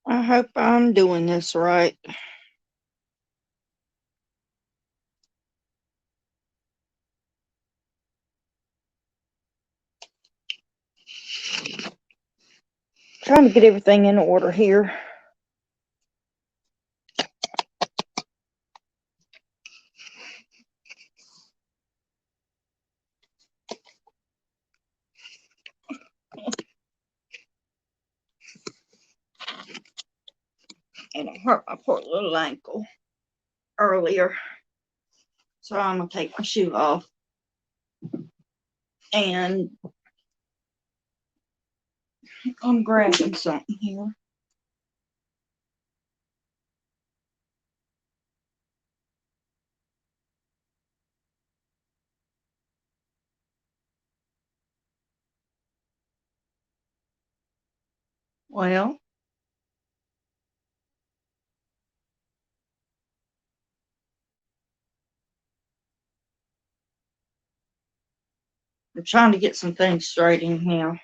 I hope I'm doing this right. Trying to get everything in order here. And it hurt my poor little ankle earlier. So I'm going to take my shoe off. And I'm grabbing something here. Well, I'm trying to get some things straight in here.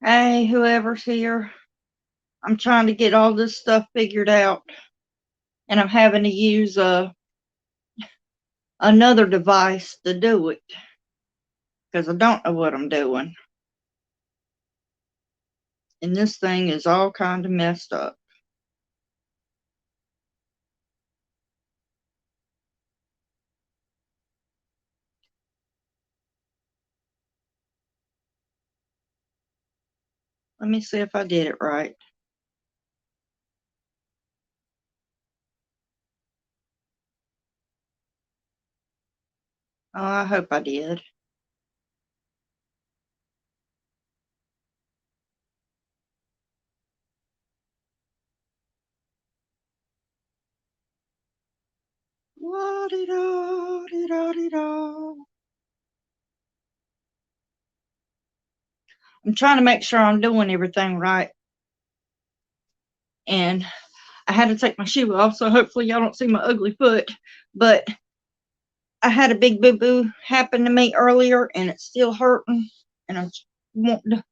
Hey, whoever's here. I'm trying to get all this stuff figured out. And I'm having to use another device to do it. Because I don't know what I'm doing. And this thing is all kind of messed up. Let me see if I did it right. Oh, I hope I did. La-di-da-di-da-di-da. I'm trying to make sure I'm doing everything right. And I had to take my shoe off, so hopefully y'all don't see my ugly foot. But I had a big boo-boo happen to me earlier, and it's still hurting. And I want to...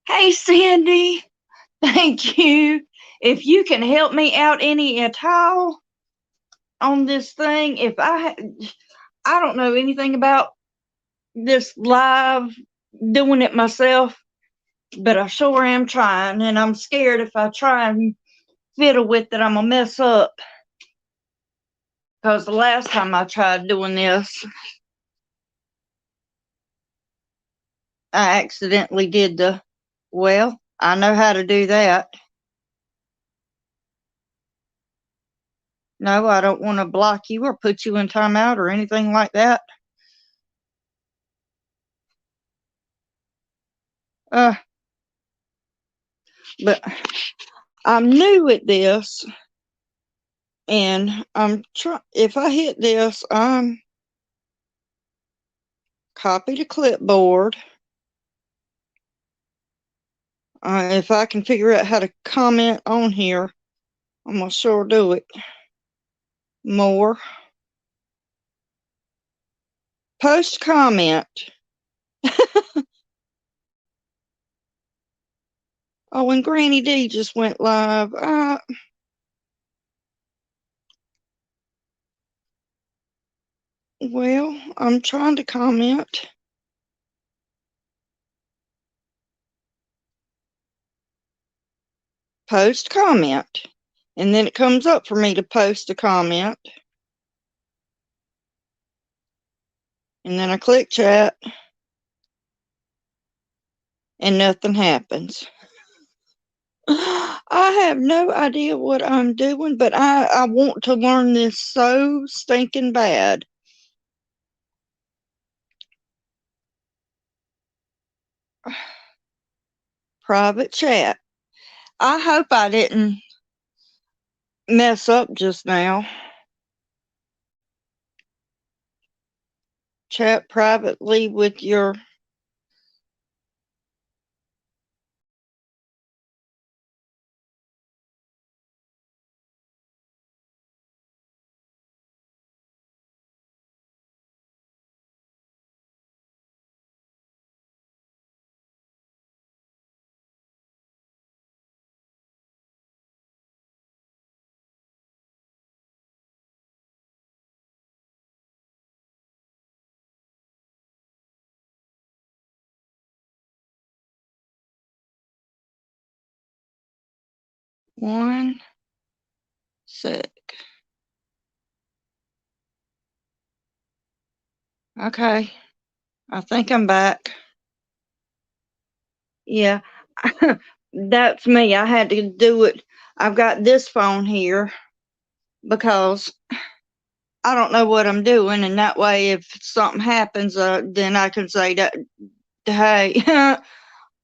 Hey, Cindy. Thank you. If you can help me out any at all on this thing, if I don't know anything about this live doing it myself, but I sure am trying, and I'm scared if I try and fiddle with it, I'm gonna mess up. Because the last time I tried doing this, I accidentally did well, I know how to do that. No, I don't want to block you or put you in timeout or anything like that. But I'm new at this, and I'm if I hit this, I'm copy to clipboard. If I can figure out how to comment on here, I'm gonna sure do it. More. Post comment. Oh, and Granny D just went live. Well, I'm trying to comment. Post comment. And then it comes up for me to post a comment. And then I click chat. And nothing happens. I have no idea what I'm doing, but I want to learn this so stinking bad. Private chat. I hope I didn't mess up just now. chat privately with your one sec. Okay, I think I'm back. Yeah, that's me. I had to do it. I've got this phone here because I don't know what I'm doing, and that way, if something happens, then I can say that, hey, I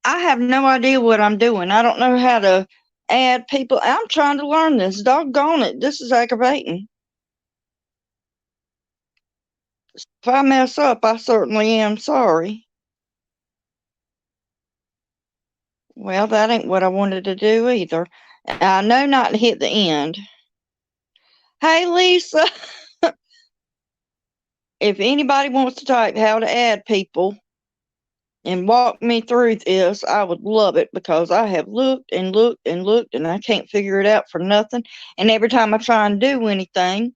have no idea what I'm doing. I don't know how to add people. I'm trying to learn this. Doggone it, this is aggravating. If I mess up, I certainly am sorry. Well, that ain't what I wanted to do either. I know not to hit the end. Hey, Lisa, if anybody wants to type how to add people and walk me through this, I would love it because I have looked and looked and looked and I can't figure it out for nothing. And every time I try and do anything,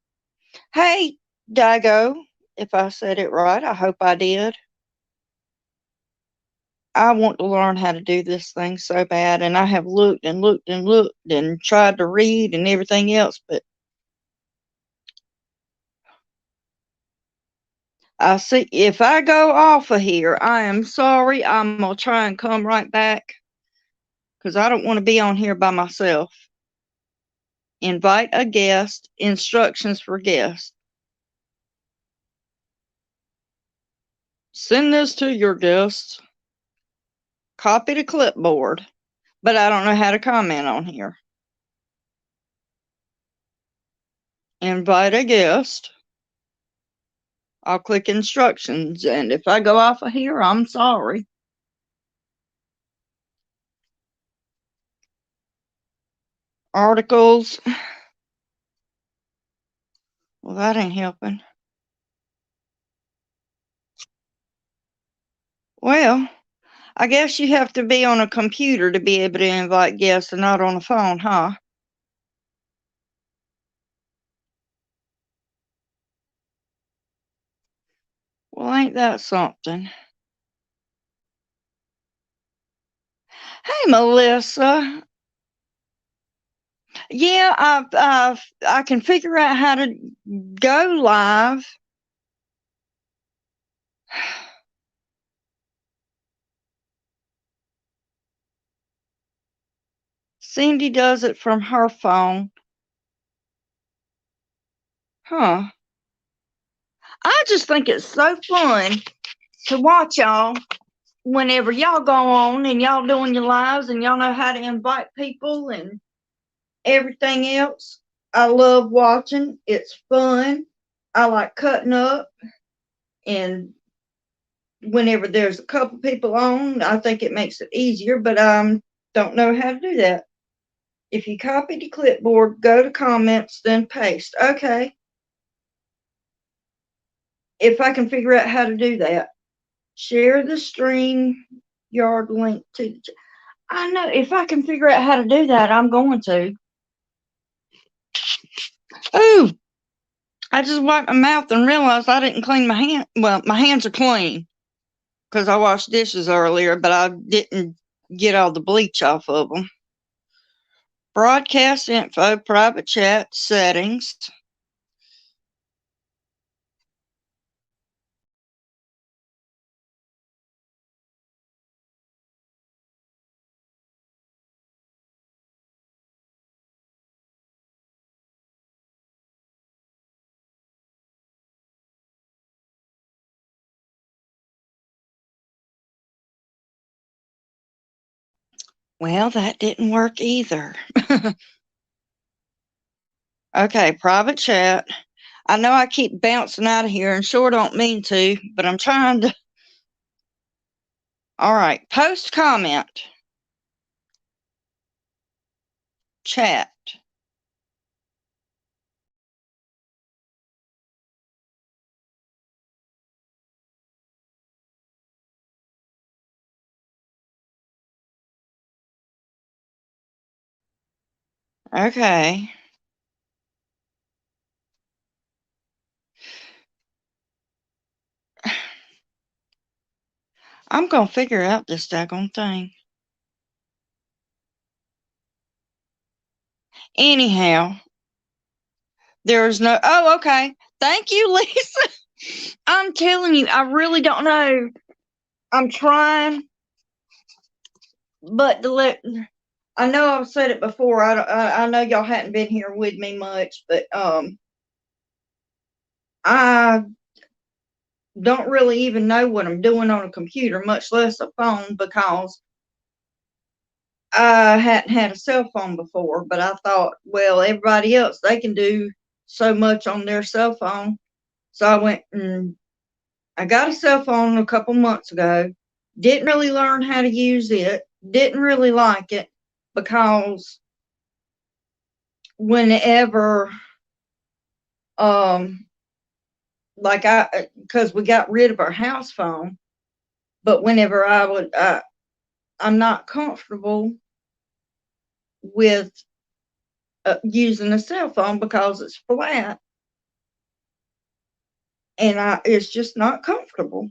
hey, Dago, if I said it right, I hope I did. I want to learn how to do this thing so bad, and I have looked and looked and looked and tried to read and everything else, but I see if I go off of here, I am sorry. I'm gonna try and come right back because I don't want to be on here by myself. Invite a guest, instructions for guests. Send this to your guests. Copy to clipboard, but I don't know how to comment on here. Invite a guest. I'll click instructions, and if I go off of here, I'm sorry. Articles. Well, that ain't helping. Well, I guess you have to be on a computer to be able to invite guests and not on a phone, huh? Well, ain't that something? Hey, Melissa. Yeah, I can figure out how to go live. Cindy does it from her phone. Huh. I just think it's so fun to watch y'all whenever y'all go on and y'all doing your lives and y'all know how to invite people and everything else. I love watching. It's fun. I like cutting up, and whenever there's a couple people on, I think it makes it easier, but don't know how to do that. If you copy the clipboard, go to comments, then paste. Okay. If I can figure out how to do that, share the stream yard link to the. I know if I can figure out how to do that, I'm going to. Ooh, I just wiped my mouth and realized I didn't clean my hand. Well, my hands are clean because I washed dishes earlier, but I didn't get all the bleach off of them. Broadcast info, private chat, settings. Well, that didn't work either. Okay, private chat. I know I keep bouncing out of here and sure don't mean to, but I'm trying to. All right, post comment, chat. Okay. I'm going to figure out this daggone thing. Anyhow, there's no. Oh, okay. Thank you, Lisa. I'm telling you, I really don't know. I'm trying, but to let. I know I've said it before. I know y'all hadn't been here with me much, but I don't really even know what I'm doing on a computer, much less a phone, because I hadn't had a cell phone before. But I thought, well, everybody else, they can do so much on their cell phone. So I went and I got a cell phone a couple months ago. Didn't really learn how to use it. Didn't really like it because whenever, um, like because we got rid of our house phone, but whenever I'm not comfortable with using a cell phone because it's flat and it's just not comfortable.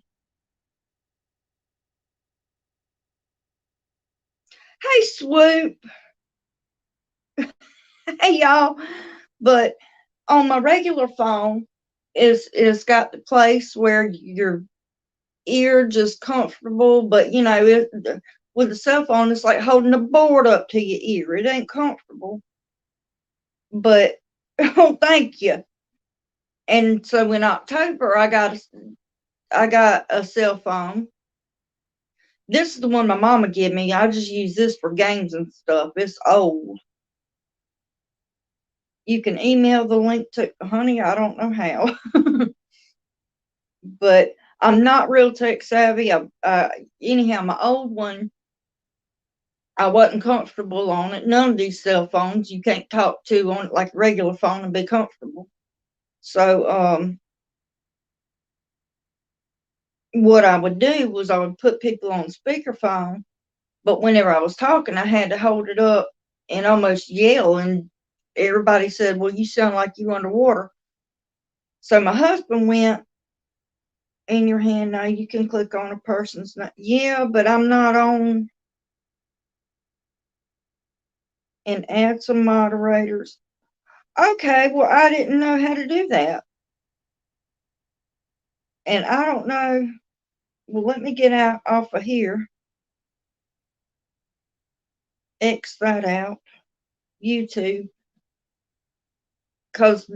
Hey, Swoop. Hey, y'all. But on my regular phone, is got the place where your ear just comfortable, but with a cell phone, it's like holding a board up to your ear. It ain't comfortable. But oh, thank you. And so in October, I got a cell phone. This is the one my mama gave me. I just use this for games and stuff. It's old. You can email the link to, honey, I don't know how. But I'm not real tech savvy. Anyhow, my old one, I wasn't comfortable on it. None of these cell phones you can't talk to on it like a regular phone and be comfortable. So what I would do was I would put people on speakerphone, but whenever I was talking, I had to hold it up and almost yell, and everybody said, "Well, you sound like you underwater." So my husband went, "In your hand now, you can click on a person's name." Yeah, but I'm not on. And add some moderators. Okay, well, I didn't know how to do that. And I don't know. Well, let me get out off of here. X that out. YouTube. Because,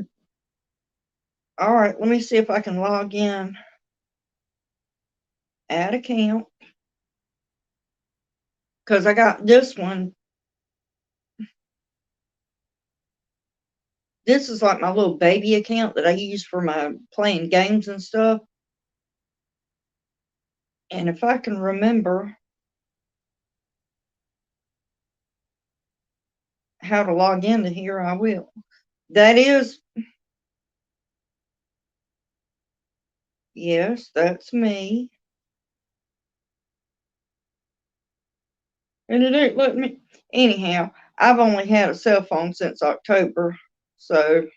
all right, let me see if I can log in. Add account. Because I got this one. This is like my little baby account that I use for my playing games and stuff. And if I can remember how to log into here, I will. That is, yes, that's me. And it ain't letting me. Anyhow, I've only had a cell phone since October. So,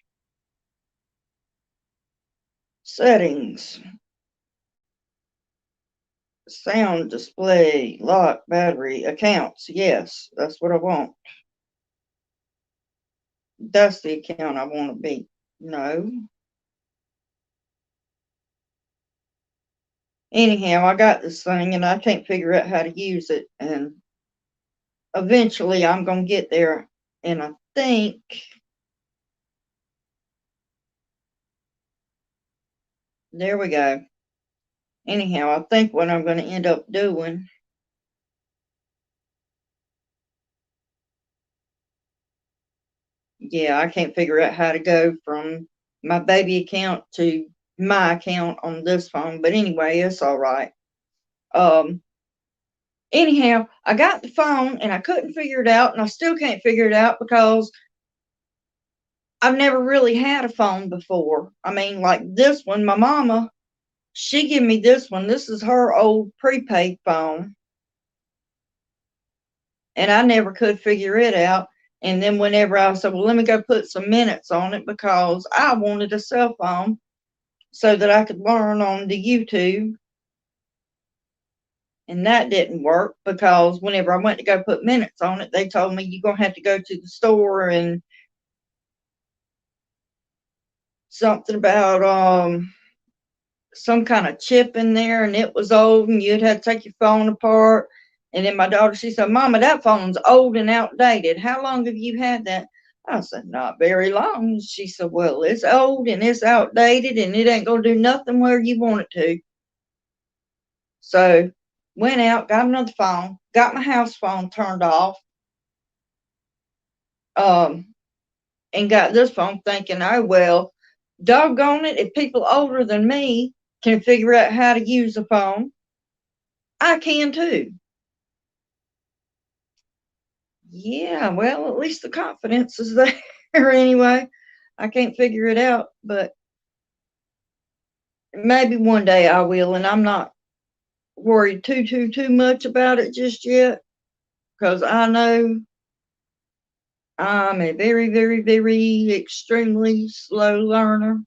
settings, sound display, lock, battery, accounts. Yes, that's what I want. That's the account I want to be. No. Anyhow, I got this thing and I can't figure out how to use it. And eventually I'm going to get there. And I think there we go. Anyhow, I think what I'm going to end up doing, yeah, I can't figure out how to go from my baby account to my account on this phone. But anyway, it's all right. Um, Anyhow, I got the phone and I couldn't figure it out, and I still can't figure it out because I've never really had a phone before. I mean, like this one, my mama, she gave me this one. This is her old prepaid phone, and I never could figure it out. And then whenever I said, well, let me go put some minutes on it because I wanted a cell phone so that I could learn on the YouTube. And that didn't work because whenever I went to go put minutes on it, they told me you're going to have to go to the store and something about some kind of chip in there, and it was old, and you'd have to take your phone apart. And then my daughter, she said, Mama, that phone's old and outdated. How long have you had that? I said, not very long. She said, well, it's old and it's outdated, and it ain't going to do nothing where you want it to. So went out, got another phone, got my house phone turned off, and got this phone thinking, oh, well, doggone it, if people older than me can figure out how to use a phone, I can too. Yeah, well, at least the confidence is there anyway. I can't figure it out, but maybe one day I will, and I'm not worried too much about it just yet because I know I'm a very extremely slow learner.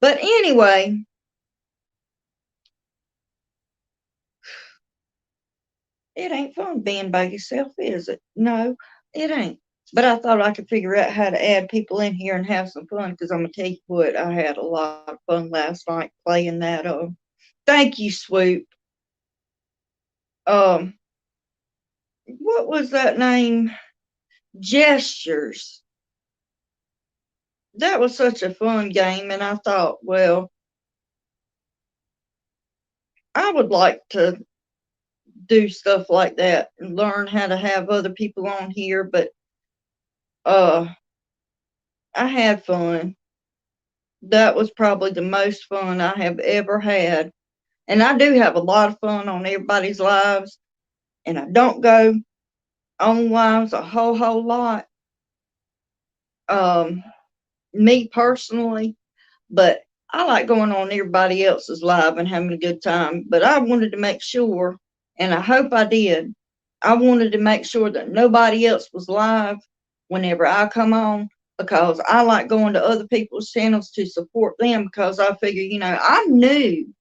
But anyway, it ain't fun being by yourself, is it? No, it ain't. But I thought I could figure out how to add people in here and have some fun because I'm going to tell you what, I had a lot of fun last night playing that. Thank you, Swoop. Um, what was that name? Gestures. That was such a fun game, and I thought, well, I would like to do stuff like that and learn how to have other people on here, but uh I had fun. That was probably the most fun I have ever had. And I do have a lot of fun on everybody's lives, and I don't go on lives a whole lot. Um Me personally, but I like going on everybody else's live and having a good time. But I wanted to make sure, and I hope I did, I wanted to make sure that nobody else was live whenever I come on because I like going to other people's channels to support them because I figure, I'm new.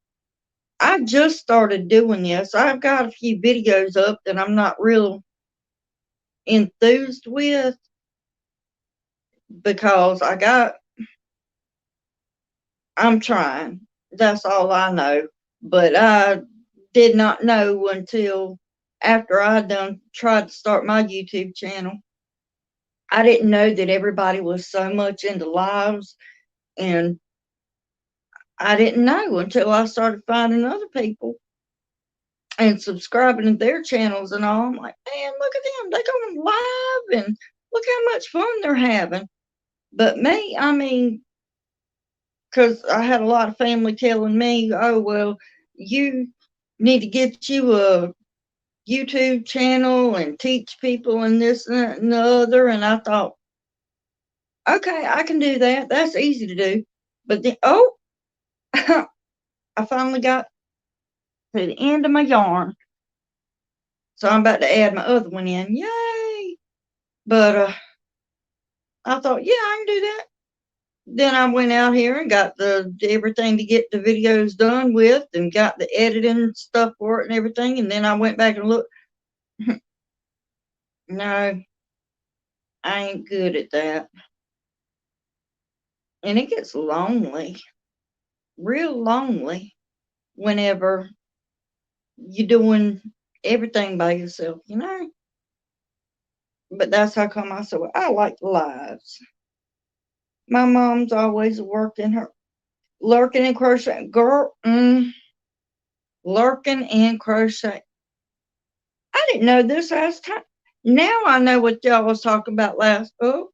I just started doing this. I've got a few videos up that I'm not real enthused with because I'm trying. That's all I know. But I did not know until after I done tried to start my YouTube channel. I didn't know that everybody was so much into lives, and I didn't know until I started finding other people and subscribing to their channels and all. I'm like, man, look at them. They going live and look how much fun they're having. But me, I mean, because I had a lot of family telling me, oh, well, you need to get you a YouTube channel and teach people and this and that and the other. And I thought, okay, I can do that. That's easy to do. But then, oh, I finally got to the end of my yarn. So I'm about to add my other one in. Yay! But I thought, yeah, I can do that. Then I went out here and got the everything to get the videos done with and got the editing stuff for it and everything. And then I went back and looked. No, I ain't good at that. And it gets lonely, real lonely, whenever you're doing everything by yourself. But that's how come I said, well, I like lives. My mom's always working her, lurking and crocheting. Girl, lurking and crochet. I didn't know this last time. Now I know what y'all was talking about last. Oh,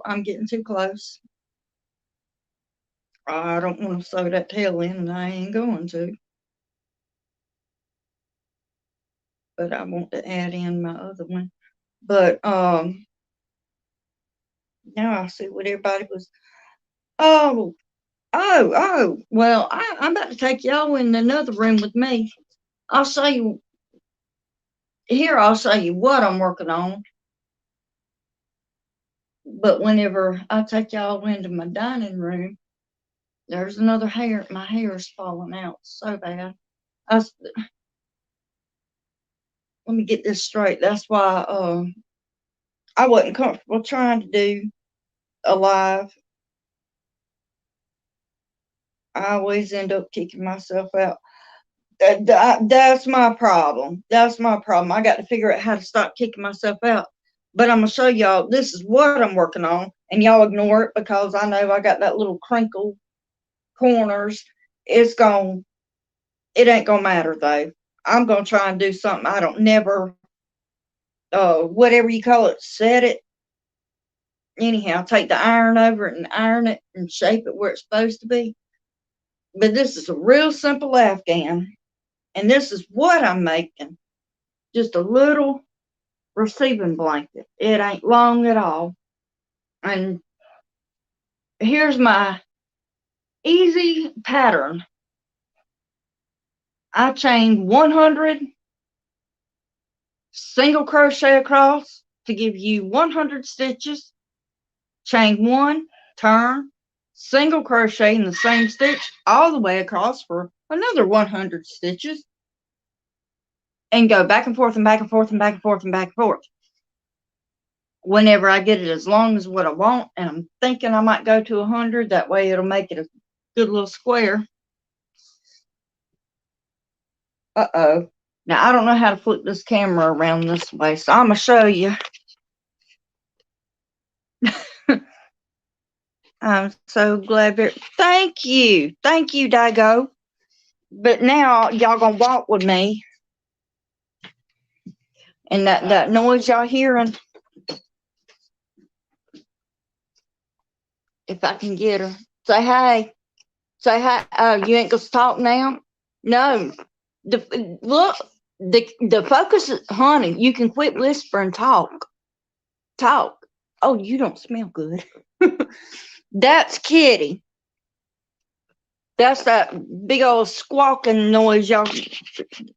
I'm getting too close. I don't want to sew that tail in, and I ain't going to. But I want to add in my other one. But now I see what everybody was. Oh. Well, I'm about to take y'all in another room with me. I'll show you. Here, I'll show you what I'm working on. But whenever I take y'all into my dining room, there's another hair. My hair's falling out so bad. Let me get this straight. That's why I wasn't comfortable trying to do a live. I always end up kicking myself out. That's my problem. That's my problem. I got to figure out how to stop kicking myself out. But I'm going to show y'all, this is what I'm working on. And y'all ignore it because I know I got that little crinkle corners. It ain't going to matter though. I'm going to try and do something I don't never, whatever you call it, set it. Anyhow, take the iron over it and iron it and shape it where it's supposed to be. But this is a real simple Afghan. And this is what I'm making. Just a little receiving blanket. It ain't long at all. And here's my easy pattern. I chained 100 single crochet across to give you 100 stitches. Chain 1, turn, single crochet in the same stitch all the way across for another 100 stitches. And go back and forth and back and forth and back and forth and back and forth. Whenever I get it as long as what I want, and I'm thinking I might go to 100, that way it'll make it a good little square. Uh-oh. Now, I don't know how to flip this camera around this way, so I'm going to show you. I'm so glad. Thank you. Thank you, Dago. But now, y'all going to walk with me. And that noise y'all hearing, if I can get her. Say hey. Say hi. Oh, you ain't going to talk now? No. Look, the focus is, honey, you can quit whispering, talk. Oh, you don't smell good. That's Kitty. That's that big old squawking noise, y'all.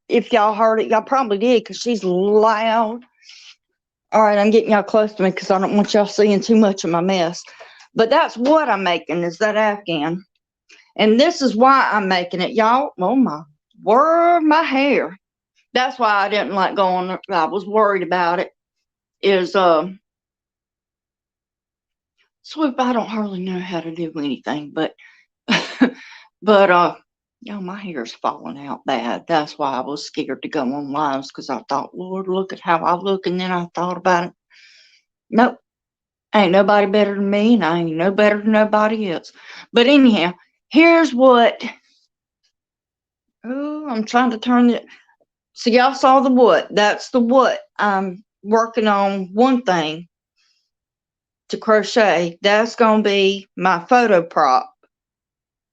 If y'all heard it, y'all probably did, because she's loud. All right, I'm getting y'all close to me because I don't want y'all seeing too much of my mess. But that's what I'm making, is that Afghan. And this is why I'm making it, y'all. Oh, my word, my hair. That's why I didn't like going. I was worried about it. Is, Swoop, I don't hardly know how to do anything, but, y'all, my hair's falling out bad. That's why I was scared to go on lives, because I thought, Lord, look at how I look. And then I thought about it. Nope. Ain't nobody better than me, and I ain't no better than nobody else. But anyhow, here's what. Oh, I'm trying to turn it. So y'all saw the what. That's the what. I'm working on one thing to crochet. That's going to be my photo prop.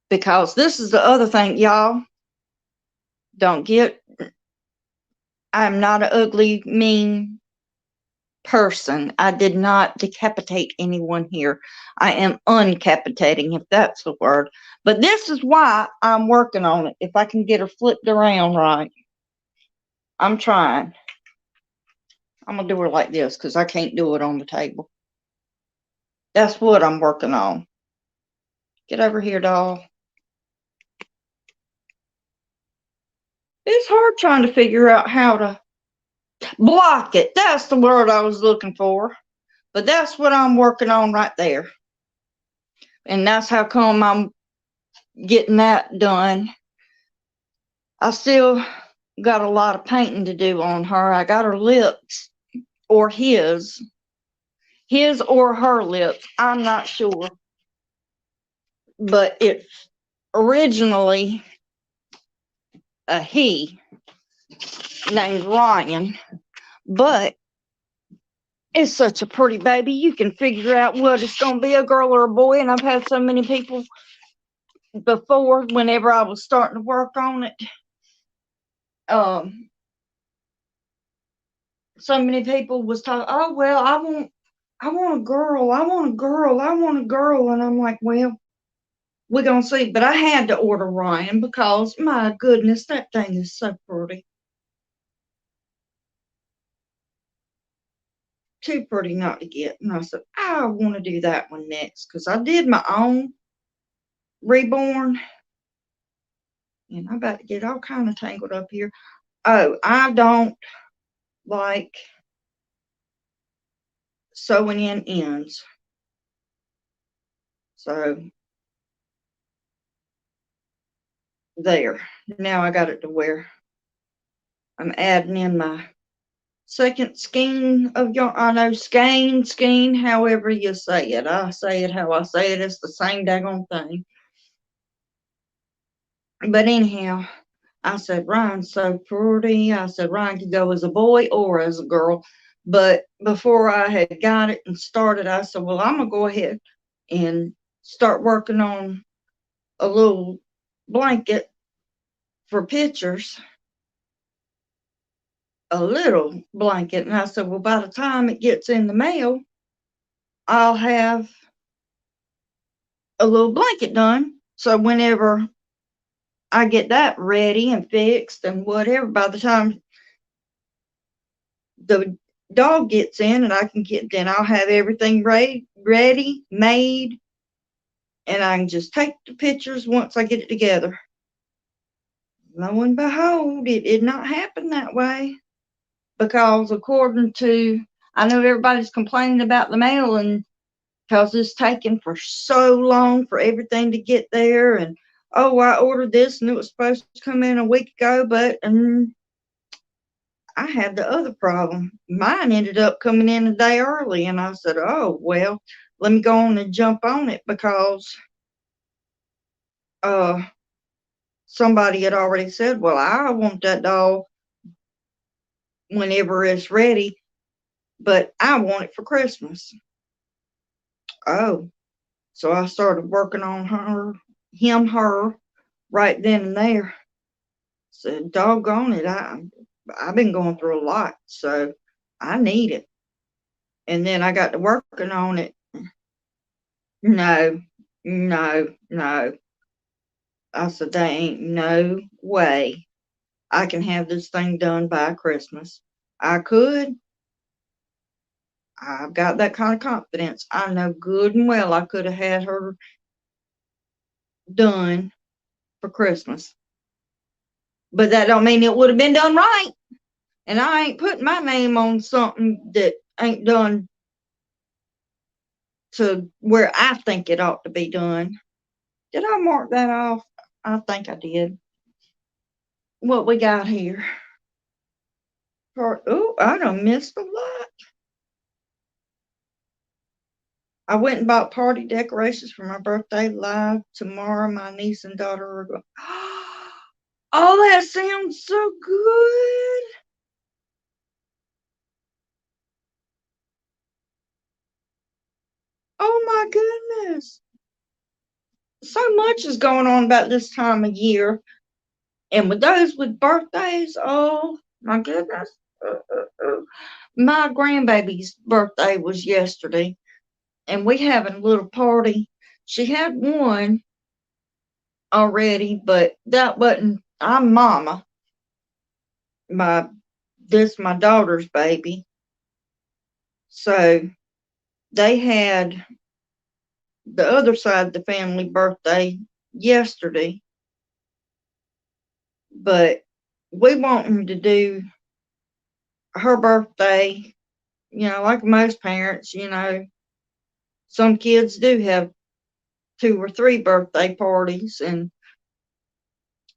Because this is the other thing, y'all. Don't get. I'm not an ugly, mean person. I did not decapitate anyone here. I am uncapitating, if that's the word. But this is why I'm working on it. If I can get her flipped around right. I'm trying. I'm going to do her like this because I can't do it on the table. That's what I'm working on. Get over here, doll. It's hard trying to figure out how to block it. That's the word I was looking for. But that's what I'm working on right there. And that's how come I'm getting that done. I still got a lot of painting to do on her. I got her lips, or his or her lips. I'm not sure. But it's originally a he named Ryan. But it's such a pretty baby. You can figure out what it's going to be, a girl or a boy. And I've had so many people before, whenever I was starting to work on it, so many people was talking, oh, well, I want a girl, I want a girl, I want a girl. And I'm like, well, we're going to see. But I had to order Ryan because, my goodness, that thing is so pretty. Too pretty not to get. And I said, I want to do that one next because I did my own reborn. And I'm about to get all kind of tangled up here. Oh, I don't like sewing in ends. So there. Now I got it to where I'm adding in my second skein of yarn. I know skein, however you say it. I say it how I say it. It's the same daggone thing. But anyhow, I said, Ryan's so pretty. I said, Ryan could go as a boy or as a girl. But before I had got it and started, I said, well, I'm going to go ahead and start working on a little blanket for pictures, a little blanket. And I said, well, by the time it gets in the mail, I'll have a little blanket done. So whenever I get that ready and fixed and whatever, by the time the dog gets in and I can get, then I'll have everything ready, made, and I can just take the pictures once I get it together. Lo and behold, it did not happen that way because according to, I know everybody's complaining about the mailing because it's taking for so long for everything to get there. And, oh, I ordered this and it was supposed to come in a week ago, but I had the other problem. Mine ended up coming in a day early, and I said, oh, well, let me go on and jump on it because somebody had already said, well, I want that doll whenever it's ready, but I want it for Christmas. Oh, so I started working on her right then and there. Said, doggone it, I've been going through a lot, so I need it. And then I got to working on it. No. I said, there ain't no way I can have this thing done by Christmas. I could. I've got that kind of confidence. I know good and well I could have had her done for Christmas. But that don't mean it would have been done right. And I ain't putting my name on something that ain't done to where I think it ought to be done. Did I mark that off? I think I did. What we got here? Oh, I done missed a lot. I went and bought party decorations for my birthday live tomorrow. My niece and daughter are going. Oh, that sounds so good. Oh my goodness. So much is going on about this time of year. And with those with birthdays, oh my goodness. My grandbaby's birthday was yesterday, and we having a little party. She had one already, but that wasn't. I'm mama. My daughter's baby. So they had the other side of the family birthday yesterday, but we want them to do her birthday, like most parents, some kids do have 2 or 3 birthday parties, and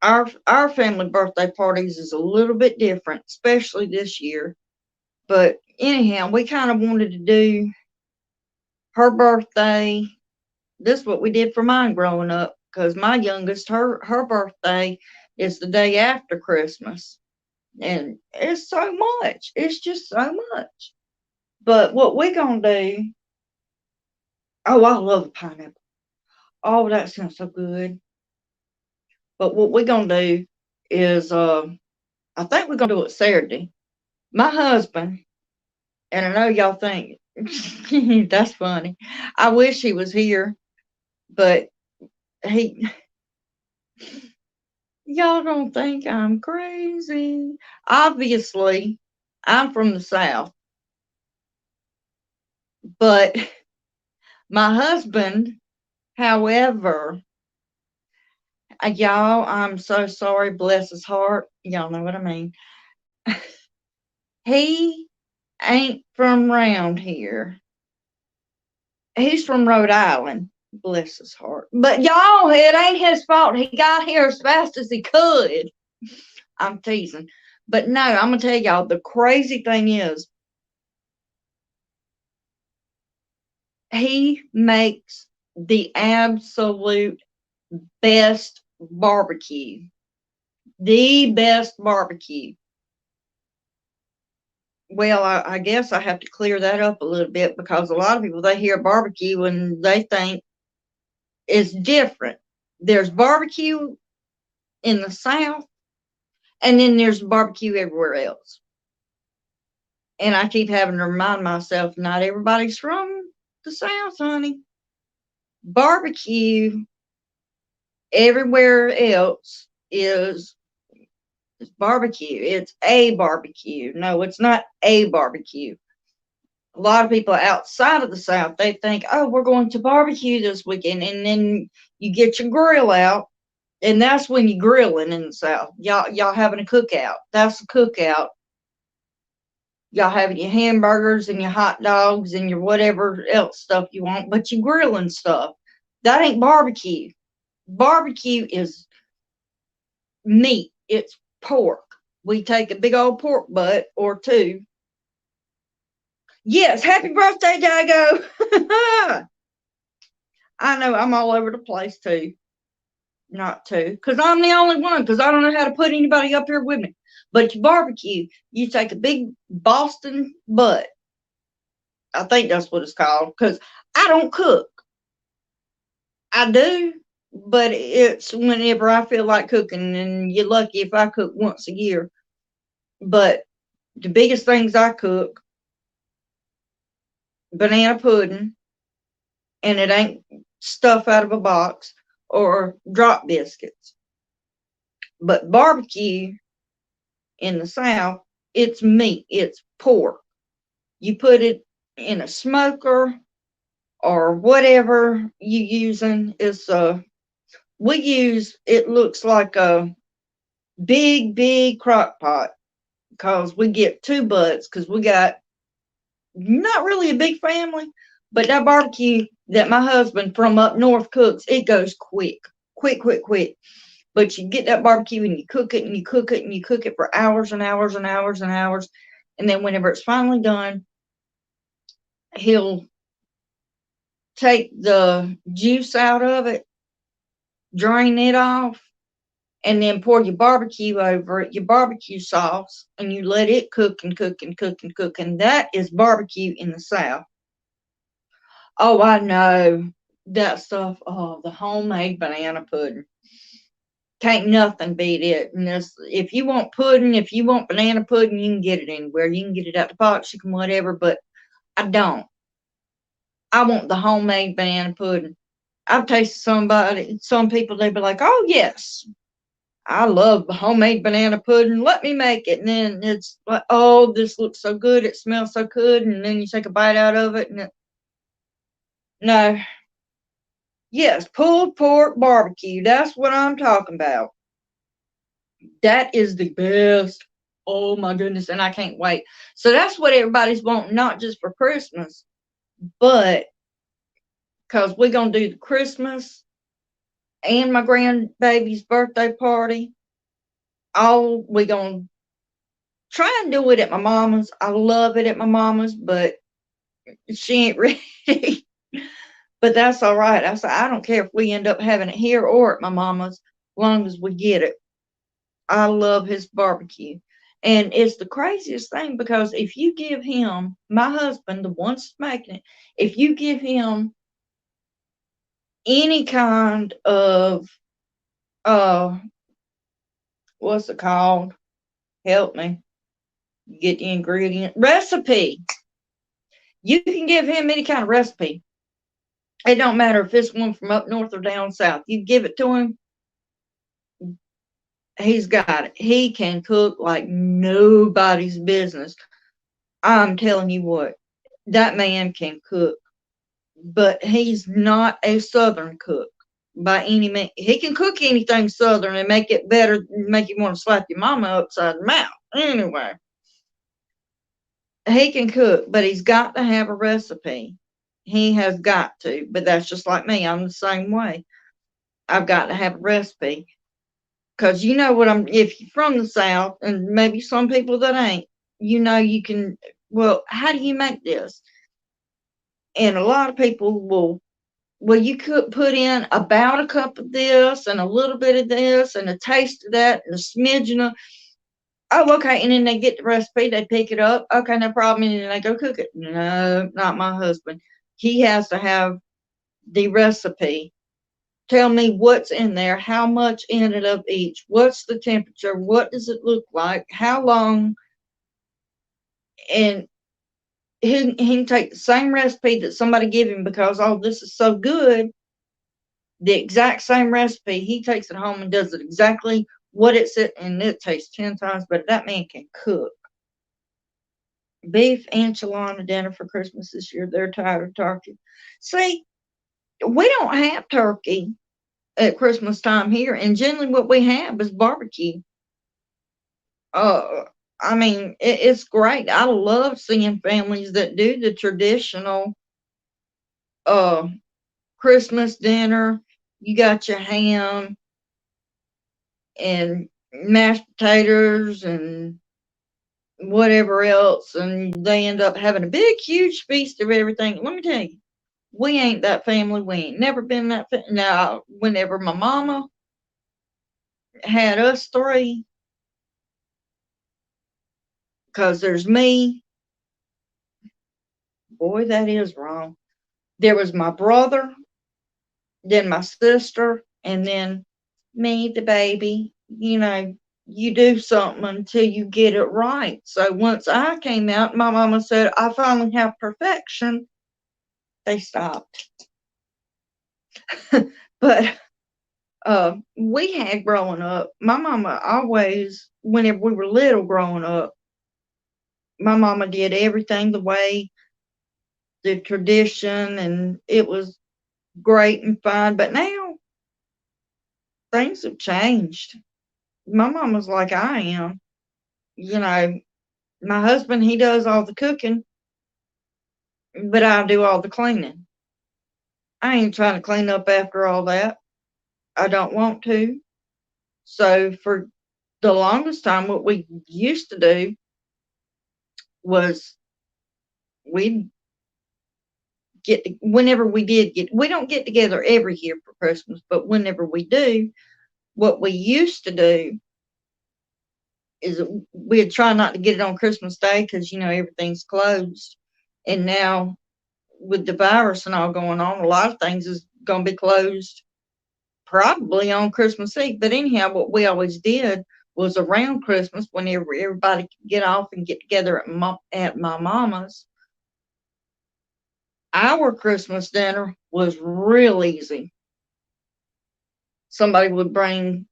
our family birthday parties is a little bit different, especially this year. But anyhow, we kind of wanted to do her birthday. This is what we did for mine growing up, because my youngest, her birthday is the day after Christmas. And it's so much. It's just so much. But what we gonna do, oh, I love pineapple. Oh, that sounds so good. But what we're going to do is, I think we're going to do it Saturday. My husband, and I know y'all think that's funny. I wish he was here, but he, y'all don't think I'm crazy. Obviously, I'm from the South, but my husband, however, y'all, I'm so sorry, bless his heart. Y'all know what I mean. He ain't from round here. He's from Rhode Island. Bless his heart. But y'all, it ain't his fault. He got here as fast as he could. I'm teasing. But no, I'm going to tell y'all, the crazy thing is, he makes the absolute best barbecue. The best barbecue. Well, I guess I have to clear that up a little bit, because a lot of people, they hear barbecue and they think it's different. There's barbecue in the South, and then there's barbecue everywhere else. And I keep having to remind myself, not everybody's from the South, honey. Barbecue everywhere else is barbecue. It's a barbecue. No, it's not a barbecue. A lot of people outside of the South, they think, oh, we're going to barbecue this weekend. And then you get your grill out, and that's when you're grilling in the South. Y'all having a cookout. That's a cookout. Y'all having your hamburgers and your hot dogs and your whatever else stuff you want, but you grilling stuff. That ain't barbecue. Barbecue is meat. It's pork. We take a big old pork butt or two. Yes, happy birthday, Jago. I know I'm all over the place too. Not too, because I'm the only one, because I don't know how to put anybody up here with me. But you barbecue, you take a big Boston butt. I think that's what it's called, because I don't cook. I do, but it's whenever I feel like cooking, and you're lucky if I cook once a year. But the biggest things I cook, banana pudding, and it ain't stuff out of a box, or drop biscuits. But barbecue in the South, it's meat, it's pork. You put it in a smoker or whatever you using. It's we use, it looks like a big crock pot, because we get two butts, because we got not really a big family, but that barbecue that my husband from up north cooks, it goes quick. But you get that barbecue and you cook it and you cook it and you cook it for hours and hours and hours and hours. And then whenever it's finally done, he'll take the juice out of it, drain it off, and then pour your barbecue over it, your barbecue sauce, and you let it cook and cook and cook and cook. And that is barbecue in the South. Oh, I know that stuff. Oh, the homemade banana pudding. Can't nothing beat it. And this, if you want pudding, if you want banana pudding, you can get it anywhere. You can get it out the box, you can whatever, but I don't. I want the homemade banana pudding. I've tasted some people, they be like, oh, yes, I love the homemade banana pudding. Let me make it. And then it's like, oh, this looks so good. It smells so good. And then you take a bite out of it, and no. Yes, pulled pork barbecue. That's what I'm talking about. That is the best. Oh my goodness. And I can't wait. So that's what everybody's wanting, not just for Christmas, but because we're going to do the Christmas and my grandbaby's birthday party. All we're going to try and do it at my mama's. I love it at my mama's, but she ain't ready. But that's all right. I said, I don't care if we end up having it here or at my mama's, as long as we get it. I love his barbecue. And it's the craziest thing, because if you give him, my husband, the one making it, if you give him any kind of uh, what's it called? Help me. Get the ingredient. Recipe. You can give him any kind of recipe. It don't matter if it's one from up north or down south. You give it to him, he's got it. He can cook like nobody's business. I'm telling you what, that man can cook, but he's not a Southern cook by any means. He can cook anything Southern and make it better, make you want to slap your mama upside the mouth. Anyway, he can cook, but he's got to have a recipe. He has got to, but that's just like me. I'm the same way. I've got to have a recipe. Because you know what if you're from the South, and maybe some people that ain't, you can, well, how do you make this? And a lot of people well, you could put in about a cup of this and a little bit of this and a taste of that and a smidgen of, oh, okay. And then they get the recipe, they pick it up. Okay, no problem. And then they go cook it. No, not my husband. He has to have the recipe. Tell me what's in there, how much in it of each, what's the temperature, what does it look like, how long, and he can take the same recipe that somebody give him because, oh, this is so good, the exact same recipe, he takes it home and does it exactly what it's at, and it tastes 10 times better. That man can cook. Beef enchilada dinner for Christmas this year. They're tired of turkey. See, we don't have turkey at Christmas time here, and generally what we have is barbecue. Uh, I mean, it's great. I love seeing families that do the traditional uh Christmas dinner. You got your ham and mashed potatoes and whatever else, and they end up having a big, huge feast of everything. Let me tell you, we ain't that family. We ain't never been that. Now, whenever my mama had us three, because there's me, boy, that is wrong. There was my brother, then my sister, and then me, the baby. You do something until you get it right. So once I came out, my mama said, I finally have perfection. They stopped. But we had growing up, my mama always, whenever we were little growing up, my mama did everything the way, the tradition, and it was great and fine. But now things have changed. My mama's like I am. You know, my husband, he does all the cooking, but I do all the cleaning. I ain't trying to clean up after all that. I don't want to. So for the longest time, what we used to do was we'd whenever we don't get together every year for Christmas, but whenever we do, what we used to do is we'd try not to get it on Christmas Day because, everything's closed. And now with the virus and all going on, a lot of things is going to be closed probably on Christmas Eve. But anyhow, what we always did was around Christmas, whenever everybody could get off and get together at my mama's, our Christmas dinner was real easy. Somebody would bring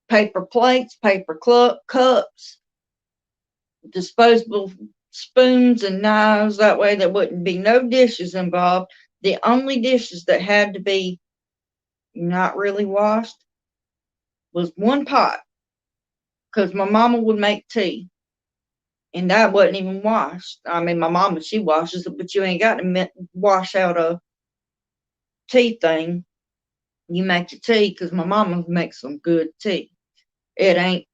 paper plates, paper cups, disposable spoons and knives. That way there wouldn't be no dishes involved. The only dishes that had to be not really washed was one pot, because my mama would make tea, and that wasn't even washed. I mean, my mama, she washes it, but you ain't got to wash out a tea thing. You make your tea, because my mama makes some good tea. It ain't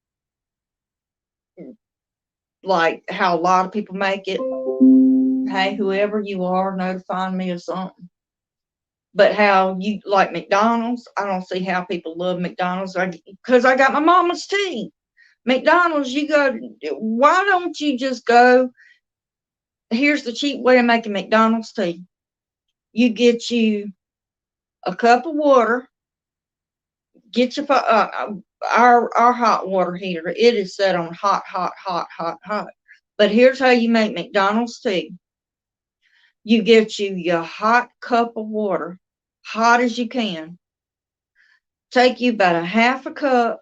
like how a lot of people make it. Hey, whoever you are, notify me of something. But how you like McDonald's, I don't see how people love McDonald's, because I got my mama's tea. McDonald's, you go, why don't you just go, here's the cheap way of making McDonald's tea. You get you a cup of water, Get your our hot water heater. It is set on hot, hot, hot, hot, hot. But here's how you make McDonald's tea. You get you your hot cup of water, hot as you can. Take you about a half a cup,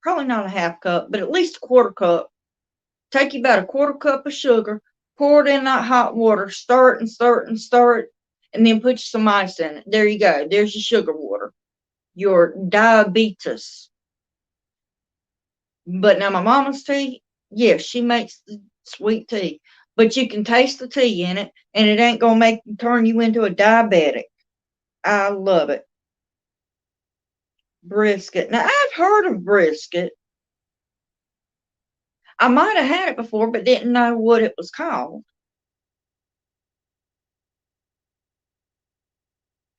probably not a half cup, but at least a quarter cup. Take you about a quarter cup of sugar, pour it in that hot water, stir it and stir it and stir it, and then put some ice in it. There you go. There's your sugar water. Your diabetes. But now my mama's tea, yes, she makes the sweet tea. But you can taste the tea in it, and it ain't gonna turn you into a diabetic. I love it. Brisket. Now I've heard of brisket. I might have had it before, but didn't know what it was called.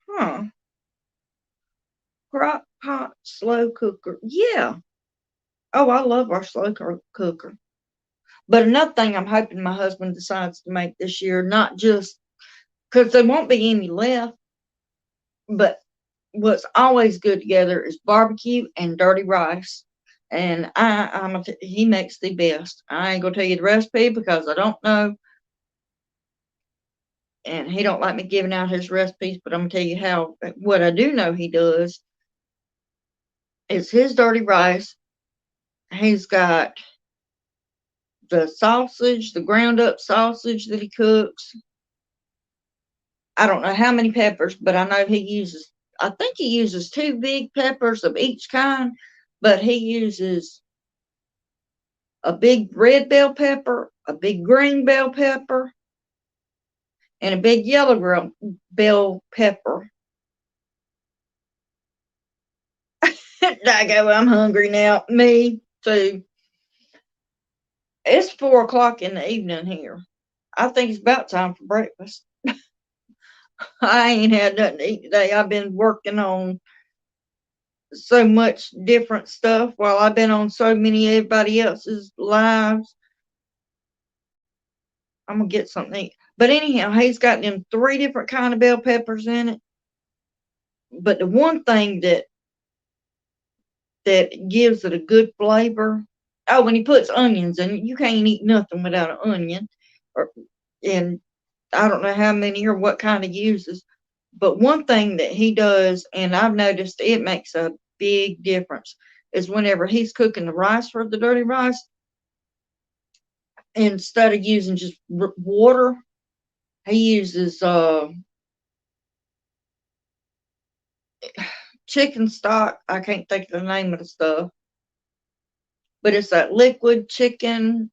Huh. Crock pot slow cooker. Yeah. Oh, I love our slow cooker. But another thing I'm hoping my husband decides to make this year, not just because there won't be any left, but what's always good together is barbecue and dirty rice. And he makes the best. I ain't gonna tell you the recipe because I don't know, and he don't like me giving out his recipes. But I'm gonna tell you how. What I do know he does is his dirty rice. He's got the sausage, the ground up sausage that he cooks. I don't know how many peppers, but I know I think he uses 2 big peppers of each kind, but he uses a big red bell pepper, a big green bell pepper, and a big yellow bell pepper. Dago, I'm hungry now. Me too. It's 4 o'clock in the evening here. I think it's about time for breakfast. I ain't had nothing to eat today. I've been working on so much different stuff while I've been on so many everybody else's lives. I'm gonna get something to eat. But anyhow, he's got them 3 different kind of bell peppers in it. But the one thing that gives it a good flavor. Oh, when he puts onions in it, you can't eat nothing without an onion. And I don't know how many or what kind he uses. But one thing that he does, and I've noticed it makes a big difference, is whenever he's cooking the rice for the dirty rice, instead of using just water, he uses chicken stock. I can't think of the name of the stuff, but it's that liquid chicken.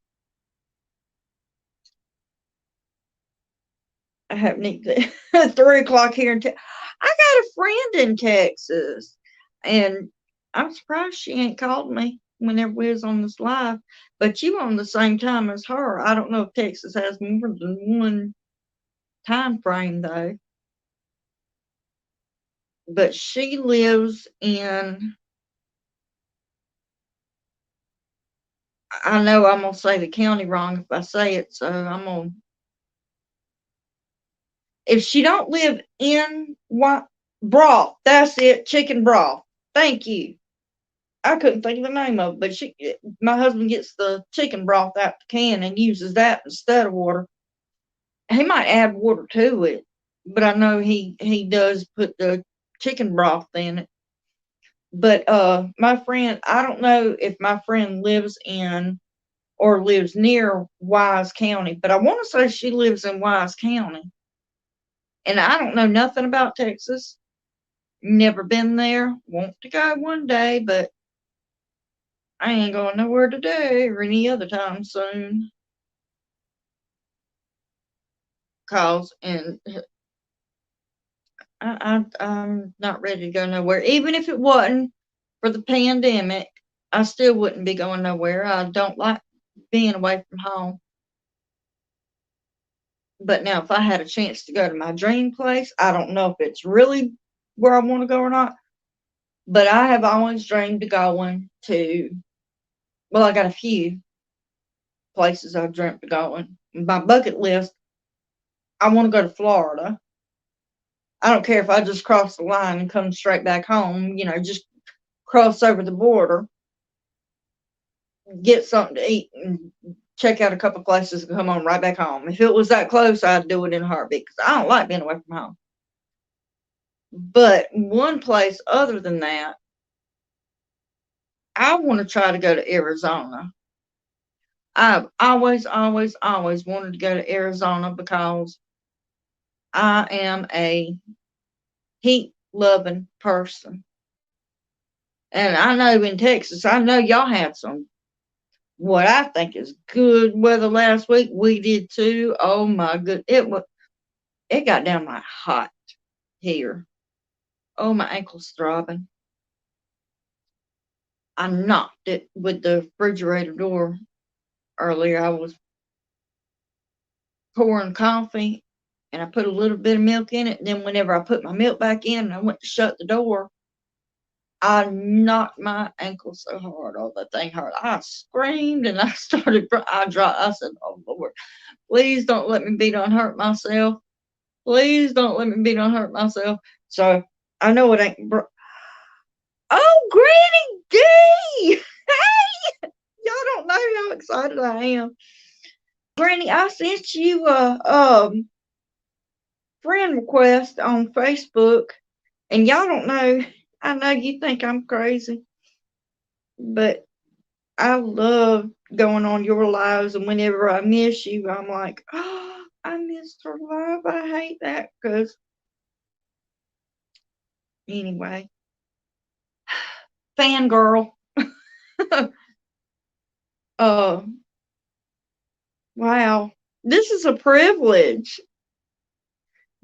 I haven't eaten 3 o'clock here in Texas. I got a friend in Texas, and I'm surprised she ain't called me whenever we was on this live. But you on the same time as her. I don't know if Texas has more than one time frame though. But she lives in, I know I'm gonna say the county wrong if I say it, so I'm gonna, if she don't live in what broth, that's it, chicken broth. Thank you. I couldn't think of the name of it, but my husband gets the chicken broth out the can and uses that instead of water. He might add water to it, but I know he does put the chicken broth in it. But my friend, I don't know if my friend lives in or lives near Wise County, but I want to say she lives in Wise County. And I don't know nothing about Texas. Never been there. Want to go one day, but I ain't going nowhere today or any other time soon. And I'm not ready to go nowhere. Even if it wasn't for the pandemic, I still wouldn't be going nowhere. I don't like being away from home. But now, if I had a chance to go to my dream place, I don't know if it's really where I want to go or not. But I have always dreamed of going to, well, I got a few places I've dreamt of going. My bucket list, I want to go to Florida. I don't care if I just cross the line and come straight back home, just cross over the border, get something to eat, and check out a couple places and come on right back home. If it was that close, I'd do it in a heartbeat because I don't like being away from home. But one place other than that, I want to try to go to Arizona. I've always wanted to go to Arizona because I am a heat loving person. And I know in Texas, I know y'all had some what I think is good weather last week. We did too. Oh my good, it got down like hot here. Oh, my ankle's throbbing. I knocked it with the refrigerator door earlier. I was pouring coffee and I put a little bit of milk in it. And then whenever I put my milk back in and I went to shut the door, I knocked my ankle so hard. Oh, that thing hurt. I screamed and I started, I said, oh Lord, please don't let me be done hurt myself. Please don't let me be done hurt myself. So I know it ain't, oh, Granny D! Hey! Y'all don't know how excited I am. Granny, I sent you a friend request on Facebook, and y'all don't know. I know you think I'm crazy, but I love going on your lives, and whenever I miss you, I'm like, oh, I missed her live. I hate that because, anyway, fangirl. uh, wow, this is a privilege.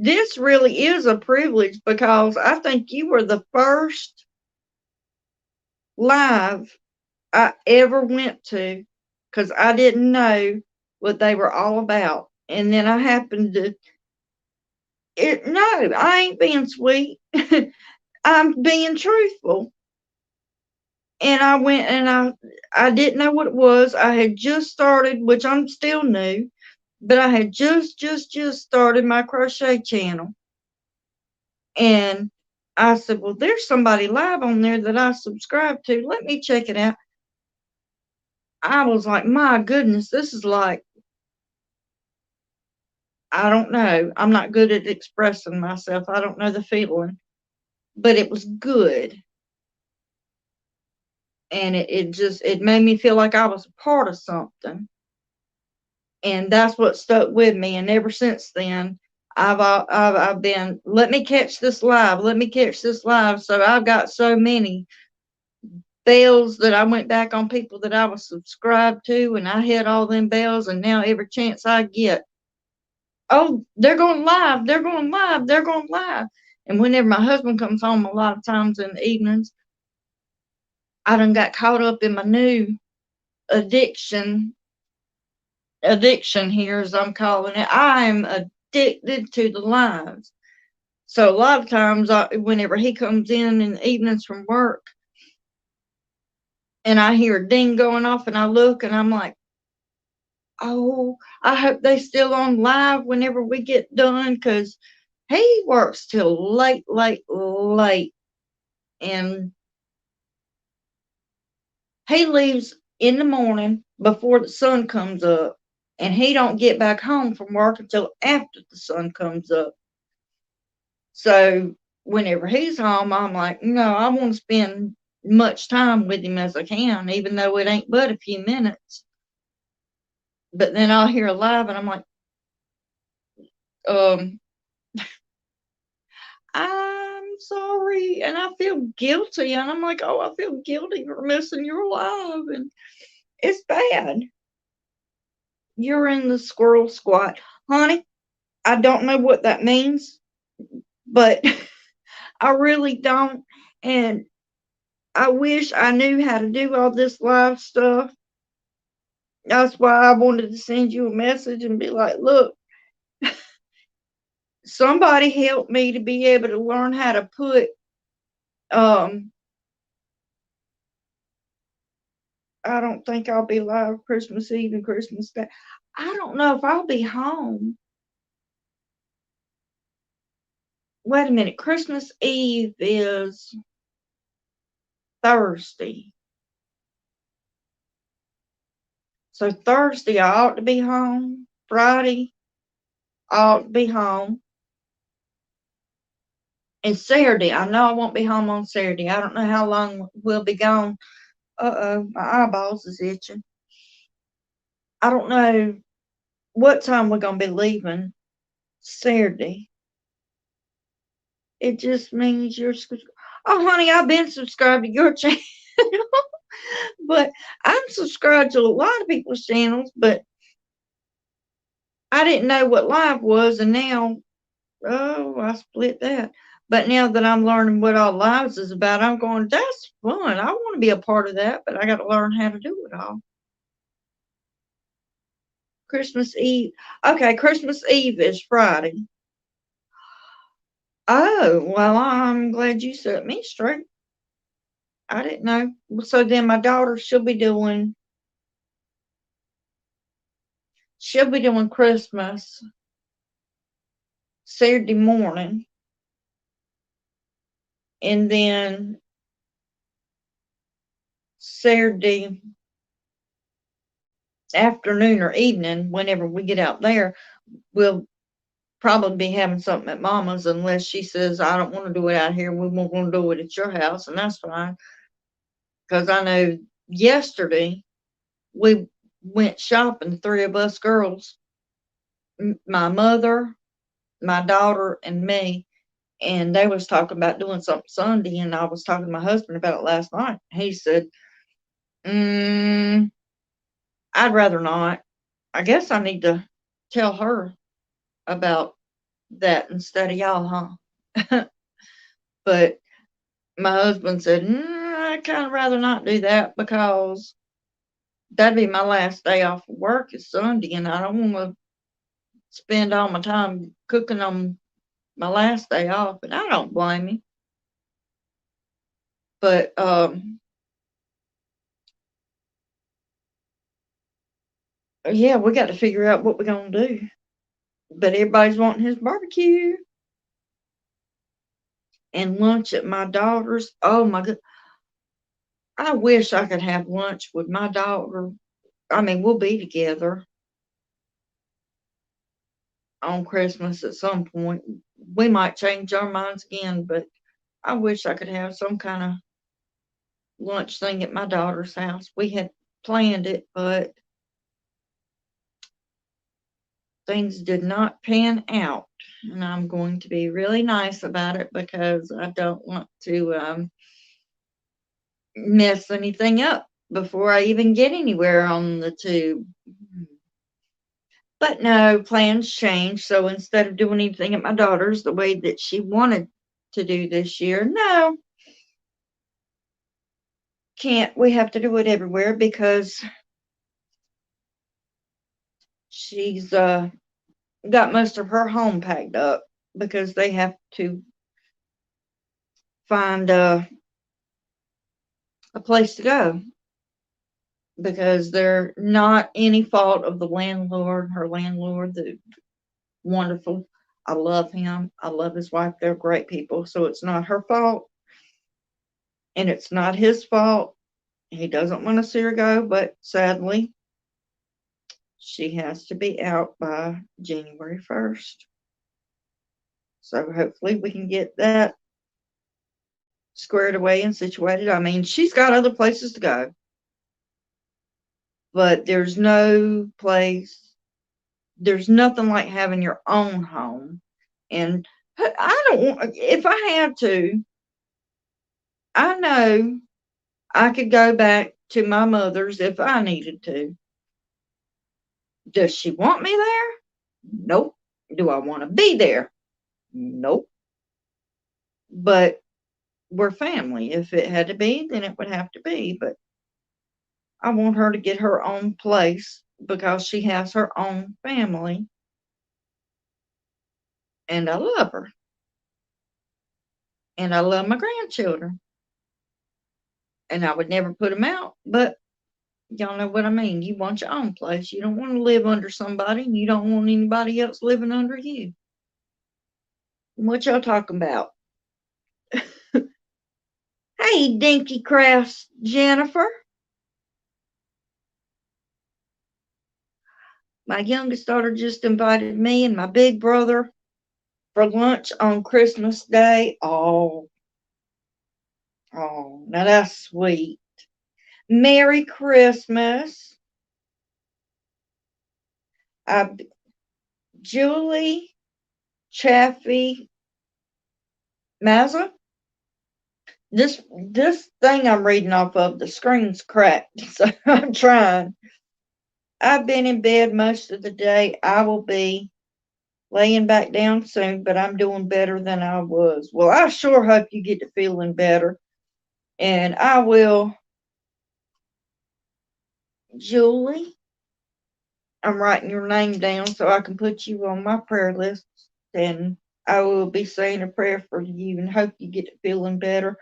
This really is a privilege because I think you were the first live I ever went to because I didn't know what they were all about. And then I happened to, no, I ain't being sweet. I'm being truthful. And I went and I didn't know what it was. I had just started, which I'm still new, but I had just started my crochet channel. And I said, well, there's somebody live on there that I subscribe to. Let me check it out. I was like, my goodness, this is like, I don't know. I'm not good at expressing myself. I don't know the feeling, but it was good. And it made me feel like I was a part of something. And that's what stuck with me. And ever since then, I've been, let me catch this live. Let me catch this live. So I've got so many bells that I went back on people that I was subscribed to, and I hit all them bells, and now every chance I get, oh, they're going live, they're going live, they're going live. And whenever my husband comes home, a lot of times in the evenings, I done got caught up in my new addiction here, as I'm calling it. I am addicted to the lives. So a lot of times, whenever he comes in the evenings from work, and I hear a ding going off, and I look, and I'm like, oh, I hope they still on live whenever we get done, because he works till late. And he leaves in the morning before the sun comes up, and he don't get back home from work until after the sun comes up. So whenever he's home, I'm like, no, I want to spend much time with him as I can, even though it ain't but a few minutes. But then I'll hear a live, and I'm like, I'm sorry, and I feel guilty, and I'm like, oh, I feel guilty for missing your live, and it's bad. You're in the squirrel squat, honey. I don't know what that means, but I really don't, and I wish I knew how to do all this live stuff. That's why I wanted to send you a message and be like, look, somebody help me to be able to learn how to put I don't think I'll be live Christmas Eve and Christmas Day. I don't know if I'll be home. Wait a minute. Christmas Eve is Thursday. So Thursday I ought to be home. Friday I ought to be home. And Saturday, I know I won't be home on Saturday. I don't know how long we'll be gone. Uh-oh, my eyeballs is itching. I don't know what time we're going to be leaving Saturday. It just means you're... Oh, honey, I've been subscribed to your channel. But I'm subscribed to a lot of people's channels, but I didn't know what live was, and now, oh, I split that. But now that I'm learning what all lives is about, I'm going, that's fun. I want to be a part of that, but I got to learn how to do it all. Christmas Eve. Okay, Christmas Eve is Friday. Oh, well, I'm glad you set me straight. I didn't know. So then my daughter, she'll be doing Christmas Saturday morning, and then Saturday afternoon or evening, whenever we get out there, we'll probably be having something at Mama's, unless she says, I don't want to do it out here. We won't want to do it at your house, and that's fine. Because I know yesterday we went shopping, three of us girls, my mother, my daughter, and me, and they was talking about doing something Sunday, and I was talking to my husband about it last night. He said, I'd rather not. I guess I need to tell her about that instead of y'all, huh? But my husband said, I'd kind of rather not do that, because that'd be my last day off of work is Sunday, and I don't want to spend all my time cooking on my last day off, and I don't blame him. But yeah, we got to figure out what we're gonna do. But everybody's wanting his barbecue and lunch at my daughter's. Oh my god, I wish I could have lunch with my daughter. I mean, we'll be together on Christmas at some point. We might change our minds again, but I wish I could have some kind of lunch thing at my daughter's house. We had planned it, but things did not pan out. And I'm going to be really nice about it, because I don't want to mess anything up before I even get anywhere on the tube. But no, plans changed. So instead of doing anything at my daughter's the way that she wanted to do this year, no, can't. We have to do it everywhere, because she's got most of her home packed up, because they have to find a place to go, because they're not any fault of the landlord. Her landlord, the wonderful, I love him, I love his wife, they're great people, so it's not her fault, and it's not his fault. He doesn't want to see her go, but sadly she has to be out by January 1st. So hopefully we can get that squared away and situated. I mean, she's got other places to go, but there's no place, there's nothing like having your own home. And I don't want, if I had to, I know I could go back to my mother's if I needed to. Does she want me there? Nope. Do I want to be there? Nope. But we're family. If it had to be, then it would have to be. But I want her to get her own place, because she has her own family. And I love her. And I love my grandchildren. And I would never put them out. But y'all know what I mean. You want your own place. You don't want to live under somebody, and you don't want anybody else living under you. What y'all talking about? Hey, Dinky Crafts Jennifer. My youngest daughter just invited me and my big brother for lunch on Christmas Day. Now that's sweet. Merry Christmas. I, Julie Chaffee Mazza. This thing I'm reading off of, the screen's cracked, so I'm trying. I've been in bed most of the day. I will be laying back down soon, but I'm doing better than I was. Well, I sure hope you get to feeling better. And I will, Julie, I'm writing your name down so I can put you on my prayer list. And I will be saying a prayer for you and hope you get to feeling better,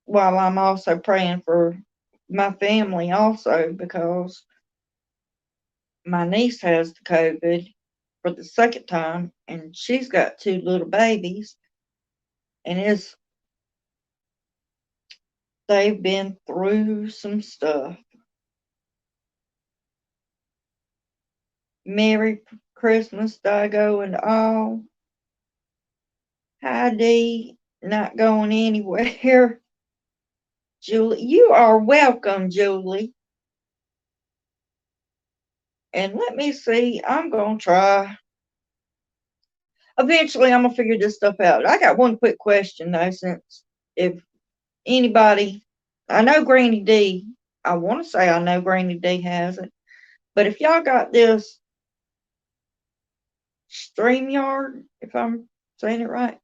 while I'm also praying for my family also, because my niece has the COVID for the second time, and she's got two little babies, and they've been through some stuff. Merry Christmas, Dago, and all. Heidi, not going anywhere. Julie, you are welcome, Julie. And let me see, I'm going to try. Eventually, I'm going to figure this stuff out. I got one quick question, though, since if anybody, I know Granny D, I want to say I know Granny D has it, but if y'all got this StreamYard, if I'm saying it right,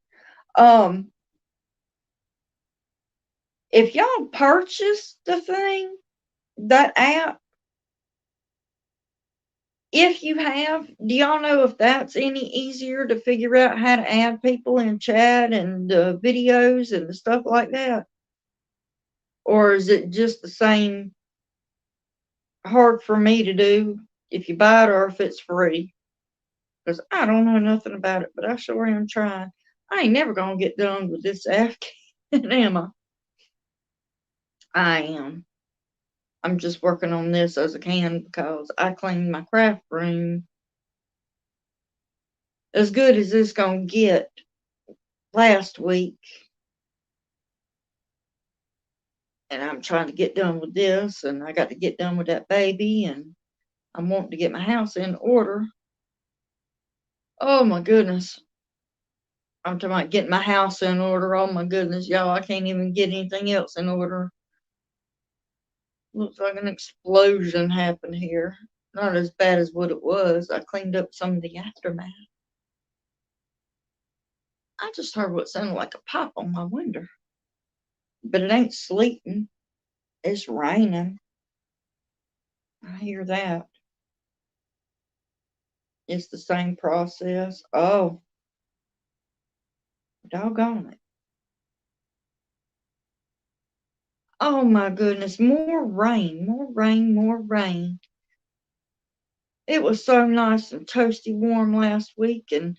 if y'all purchase the thing, that app, if you have, do y'all know if that's any easier to figure out how to add people in chat and the videos and the stuff like that? Or is it just the same hard for me to do if you buy it or if it's free? Because I don't know nothing about it, but I sure am trying. I ain't never gonna get done with this Afghan, am I? I am. I'm just working on this as I can because I cleaned my craft room as good as it's gonna get last week. And I'm trying to get done with this, and I got to get done with that baby, and I'm wanting to get my house in order. Oh my goodness. I'm talking about getting my house in order. Oh my goodness, y'all, I can't even get anything else in order. Looks like an explosion happened here. Not as bad as what it was. I cleaned up some of the aftermath. I just heard what sounded like a pop on my window. But it ain't sleeting. It's raining. I hear that. It's the same process. Oh, doggone it. Oh my goodness, more rain, more rain, more rain. It was so nice and toasty warm last week, and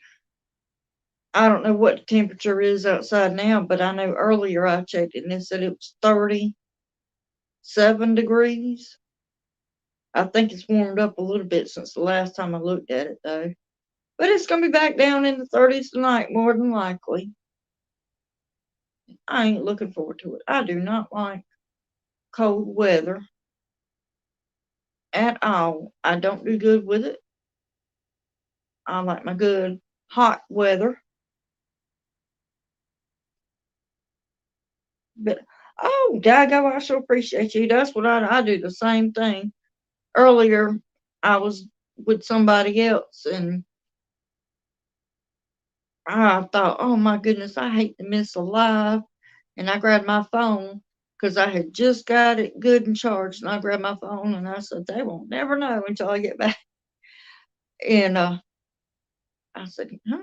I don't know what the temperature is outside now, but I know earlier I checked it and it said it was 37 degrees. I think it's warmed up a little bit since the last time I looked at it, though. But it's going to be back down in the 30s tonight, more than likely. I ain't looking forward to it. I do not like cold weather at all. I don't do good with it. I like my good hot weather. But oh, Dago, I sure appreciate you. That's what I do the same thing. Earlier, I was with somebody else, and I thought, oh my goodness, I hate to miss a live. And I grabbed my phone because I had just got it good and charged. And I grabbed my phone and I said, they won't never know until I get back. And I said, huh?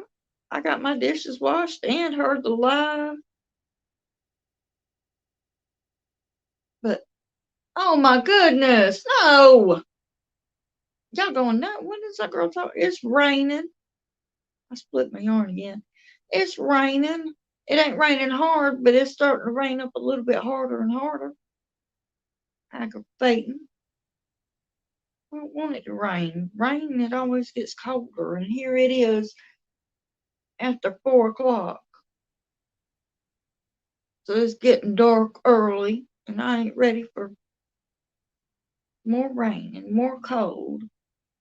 I got my dishes washed and heard the live. But oh my goodness, no. Y'all going, no, when is that girl talking? It's raining. I split my yarn again. It's raining. It ain't raining hard, but it's starting to rain up a little bit harder and harder. Aggravating. I don't want it to rain. Rain, it always gets colder, and here it is after 4 o'clock. So it's getting dark early, and I ain't ready for more rain and more cold.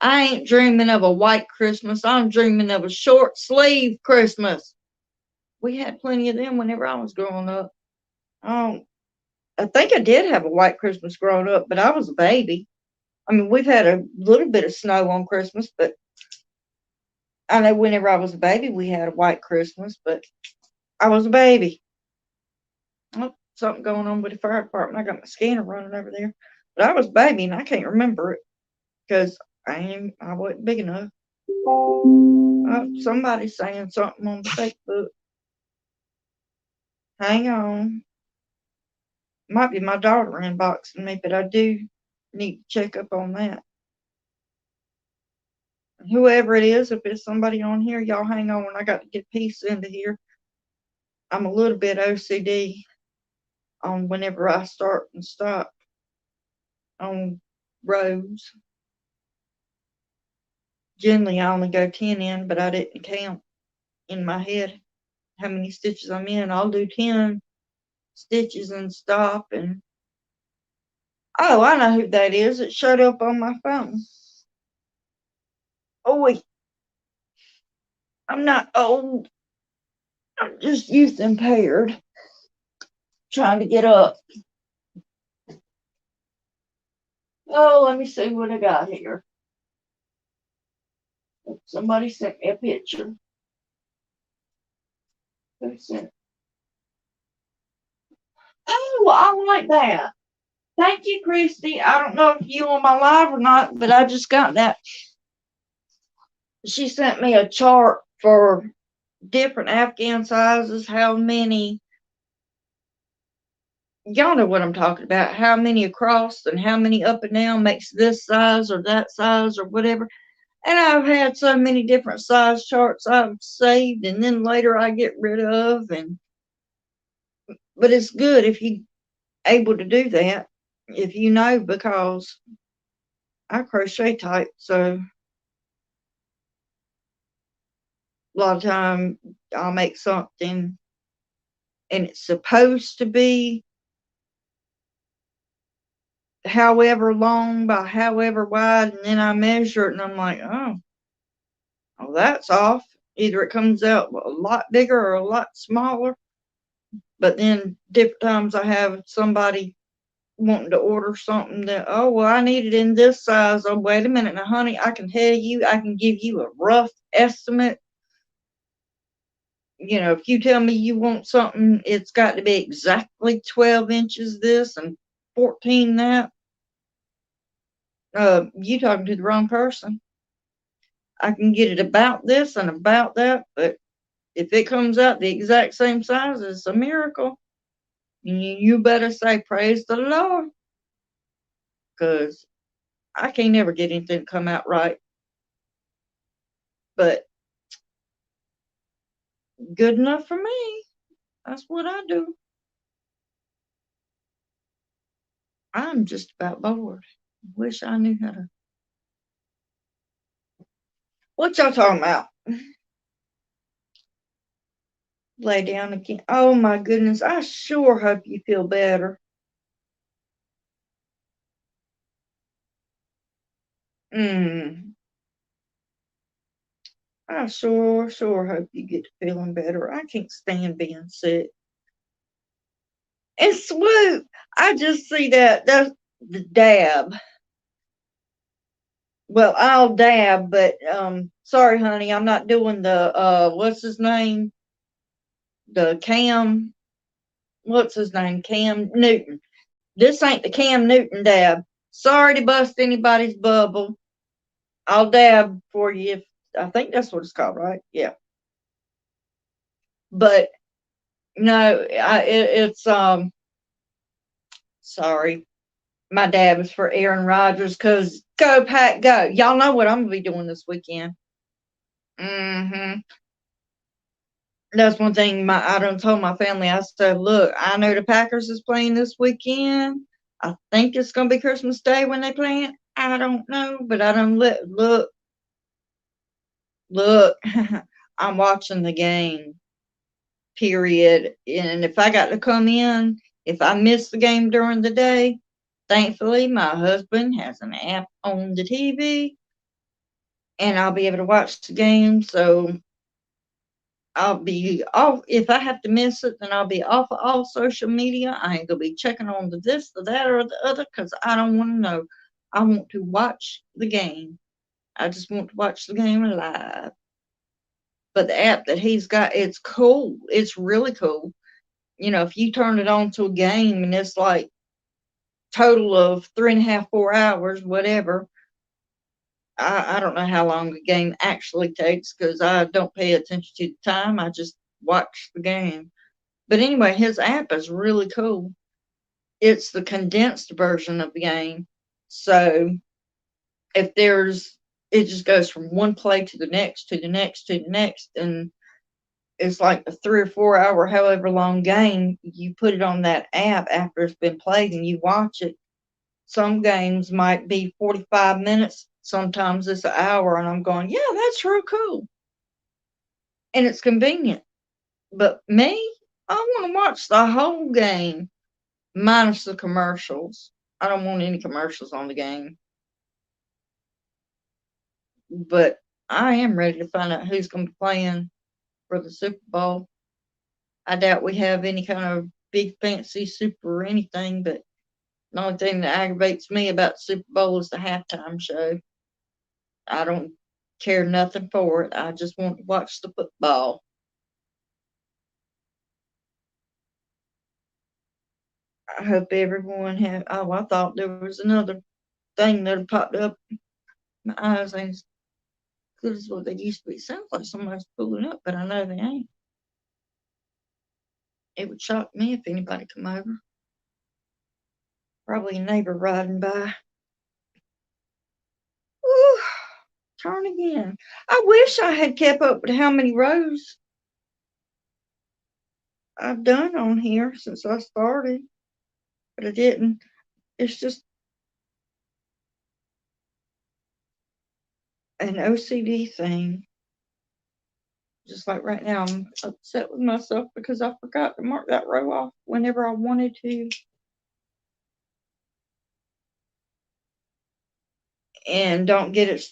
I ain't dreaming of a white Christmas. I'm dreaming of a short sleeve Christmas. We had plenty of them whenever I was growing up. I think I did have a white Christmas growing up, but I was a baby. I mean, we've had a little bit of snow on Christmas, but I know whenever I was a baby, we had a white Christmas, but I was a baby. Oh, something going on with the fire department. I got my scanner running over there. But I was a baby, and I can't remember it because I wasn't big enough. Somebody's saying something on Facebook. Hang on. Might be my daughter inboxing me, but I do need to check up on that. Whoever it is, if it's somebody on here, y'all hang on. I got to get peace into here. I'm a little bit OCD on whenever I start and stop on rows. Generally, I only go 10 in, but I didn't count in my head how many stitches I'm in. I'll do 10 stitches and stop. And oh, I know who that is. It showed up on my phone. Oh, wait. I'm not old. I'm just youth impaired. Trying to get up. Oh, let me see what I got here. Somebody sent me a picture. Who sent? Oh, I like that. Thank you, Christy. I don't know if you on my live or not, but I just got that. She sent me a chart for different Afghan sizes, how many, y'all know what I'm talking about, how many across and how many up and down makes this size or that size or whatever. And I've had so many different size charts I've saved and then later I get rid of. But it's good if you're able to do that, if you know, because I crochet type, so a lot of time I'll make something and it's supposed to be however long by however wide, and then I measure it and I'm like, oh, that's off. Either it comes out a lot bigger or a lot smaller. But then different times I have somebody wanting to order something that, oh, well, I need it in this size. Oh, wait a minute now, honey, I can tell you, I can give you a rough estimate. You know, if you tell me you want something, it's got to be exactly 12 inches this and 14 that. You talking to the wrong person. I can get it about this and about that, but if it comes out the exact same size, it's a miracle. You better say praise the Lord, because I can't never get anything to come out right. But good enough for me. That's what I do. I'm just about bored. Wish I knew how to. What y'all talking about? Lay down again. Oh my goodness. I sure hope you feel better. I sure hope you get to feeling better. I can't stand being sick. And Swoop, I just see that. That's the dab. Well, I'll dab, but sorry, honey, I'm not doing the what's his name? The Cam. What's his name? Cam Newton. This ain't the Cam Newton dab. Sorry to bust anybody's bubble. I'll dab for you. I think that's what it's called, right? Yeah. But no, it's sorry. My dab is for Aaron Rodgers, because go Pack go. Y'all know what I'm gonna be doing this weekend. That's one thing I done told my family. I said, look, I know the Packers is playing this weekend. I think it's gonna be Christmas Day when they play it. I don't know, but I don't look. I'm watching the game. Period. And if I got to come in, if I miss the game during the day, thankfully my husband has an app on the TV, and I'll be able to watch the game. So I'll be off. If I have to miss it, then I'll be off of all social media. I ain't gonna be checking on the this, the that, or the other because I don't want to know. I want to watch the game. I just want to watch the game live. But the app that he's got, it's cool. It's really cool. You know, if you turn it on to a game and it's like total of 3.5, 4 hours, whatever. I don't know how long the game actually takes because I don't pay attention to the time. I just watch the game. But anyway, his app is really cool. It's the condensed version of the game. So if it just goes from one play to the next, to the next, to the next. And it's like a 3 or 4 hour, however long game. You put it on that app after it's been played and you watch it. Some games might be 45 minutes. Sometimes it's an hour. And I'm going, yeah, that's real cool. And it's convenient. But me, I want to watch the whole game minus the commercials. I don't want any commercials on the game. But I am ready to find out who's going to be playing for the Super Bowl. I doubt we have any kind of big fancy super or anything, but the only thing that aggravates me about the Super Bowl is the halftime show. I don't care nothing for it. I just want to watch the football. I hope everyone have. Oh, I thought there was another thing that had popped up. My eyes ain't as good as what they used to be. Sounds like somebody's pulling up, but I know they ain't. It would shock me if anybody come over. Probably a neighbor riding by. Ooh, turn again. I wish I had kept up with how many rows I've done on here since I started, but I didn't. It's just an OCD thing. Just like right now, I'm upset with myself because I forgot to mark that row off whenever I wanted to. And don't get it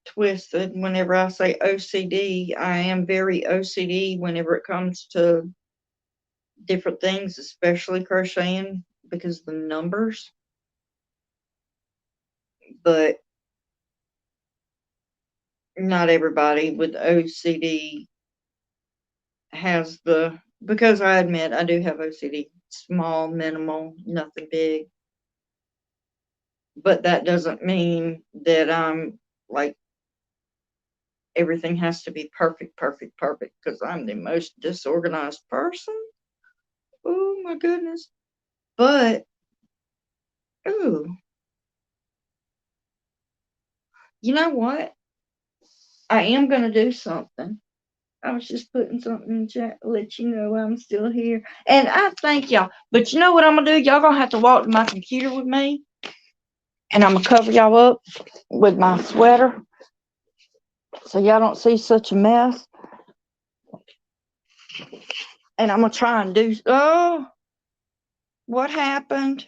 twisted. Whenever I say OCD, I am very OCD whenever it comes to different things, especially crocheting because of the numbers. But not everybody with OCD has because I admit I do have OCD. Small, minimal, nothing big. But that doesn't mean that I'm like everything has to be perfect, perfect, perfect because I'm the most disorganized person. Oh my goodness. But, ooh, you know what? I am going to do something. I was just putting something in the chat to let you know I'm still here. And I thank y'all. But you know what I'm going to do? Y'all going to have to walk to my computer with me. And I'm going to cover y'all up with my sweater so y'all don't see such a mess. And I'm going to try and do. Oh, what happened?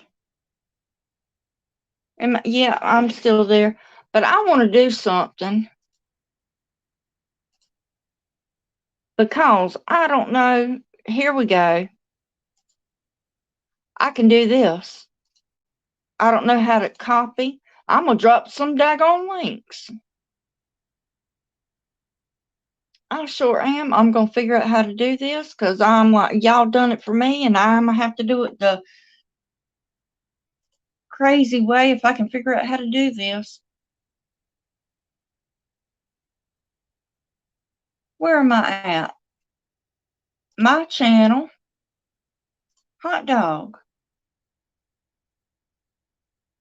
Yeah, I'm still there. But I want to do something because I don't know. Here we go. I can do this. I don't know how to copy. I'm going to drop some daggone links. I sure am. I'm going to figure out how to do this because I'm like, y'all done it for me and I'm going to have to do it the crazy way if I can figure out how to do this. Where am I at? My channel. Hot dog.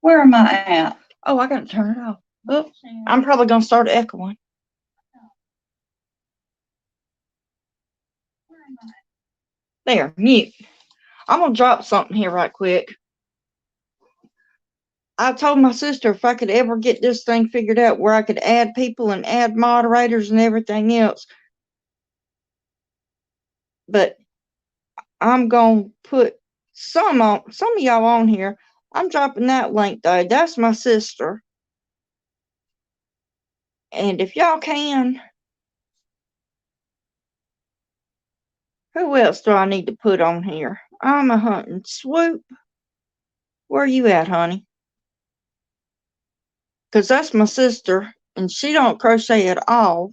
Where am I at? Oh, I got to turn it off. Oops. I'm probably going to start echoing. There, mute. I'm going to drop something here right quick. I told my sister if I could ever get this thing figured out where I could add people and add moderators and everything else. But I'm going to put some of y'all on here. I'm dropping that link though. That's my sister. And if y'all can, who else do I need to put on here? I'm a hunting. Swoop, where you at, honey? Because that's my sister, and she don't crochet at all.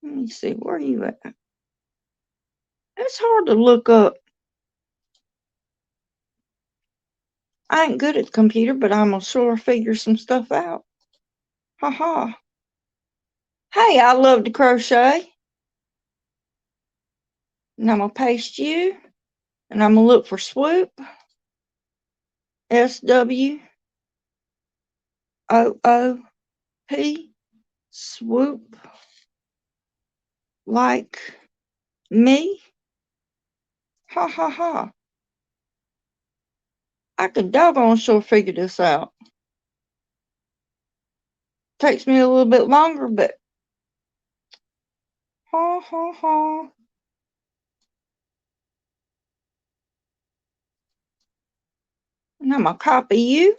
Let me see, where are you at? It's hard to look up. I ain't good at the computer, but I'm gonna sure figure some stuff out. Ha ha. Hey, I love to crochet. And I'm gonna paste you. And I'm gonna look for Swoop. SWOOP. Swoop. Like me. Ha ha ha. I could doggone sure figure this out. Takes me a little bit longer, but ha ha ha. And I'm gonna copy you.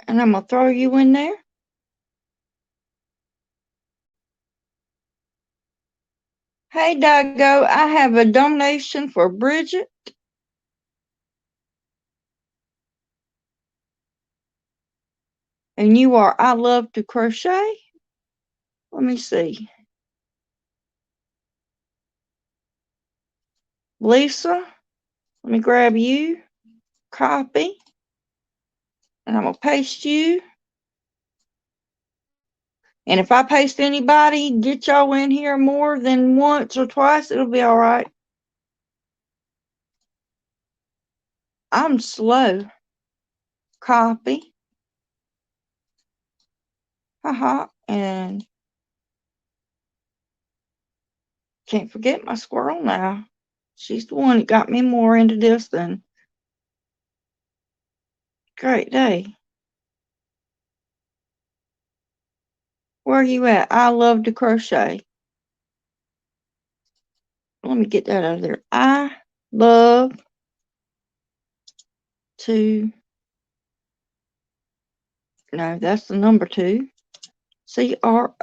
And I'm gonna throw you in there. Hey, Dago, I have a donation for Bridget. And you are I love to crochet. Let me see. Lisa, let me grab you. Copy. And I'm gonna paste you. And if I paste anybody, get y'all in here more than once or twice, it'll be all right. I'm slow. Copy. Haha. And can't forget my squirrel now. She's the one that got me more into this than Great Day. Where are you at? I love to crochet. Let me get that out of there. I love to, no, that's the number 2. CROCHET.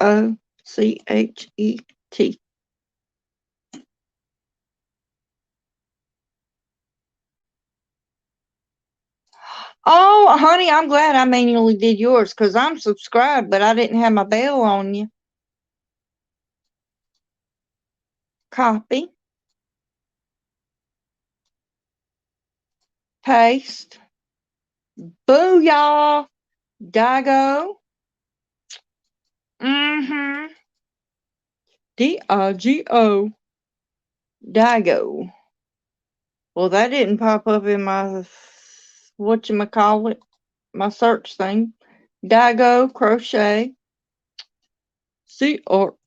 Oh, honey, I'm glad I manually did yours because I'm subscribed, but I didn't have my bell on you. Copy. Paste. Booyah. Dago. Mm-hmm. DIGO. Dago. Well, that didn't pop up in my, whatchamacallit, my search thing. Dago crochet. CROCHET.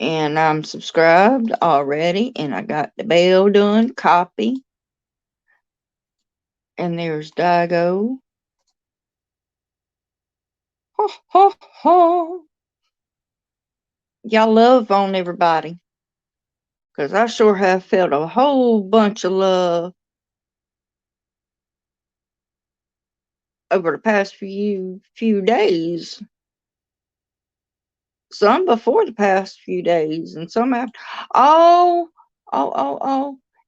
And I'm subscribed already, and I got the bell done. Copy. And there's Dago. Ha ha ha. Y'all love on everybody. Because I sure have felt a whole bunch of love over the past few days. Some before the past few days, and some after. Oh.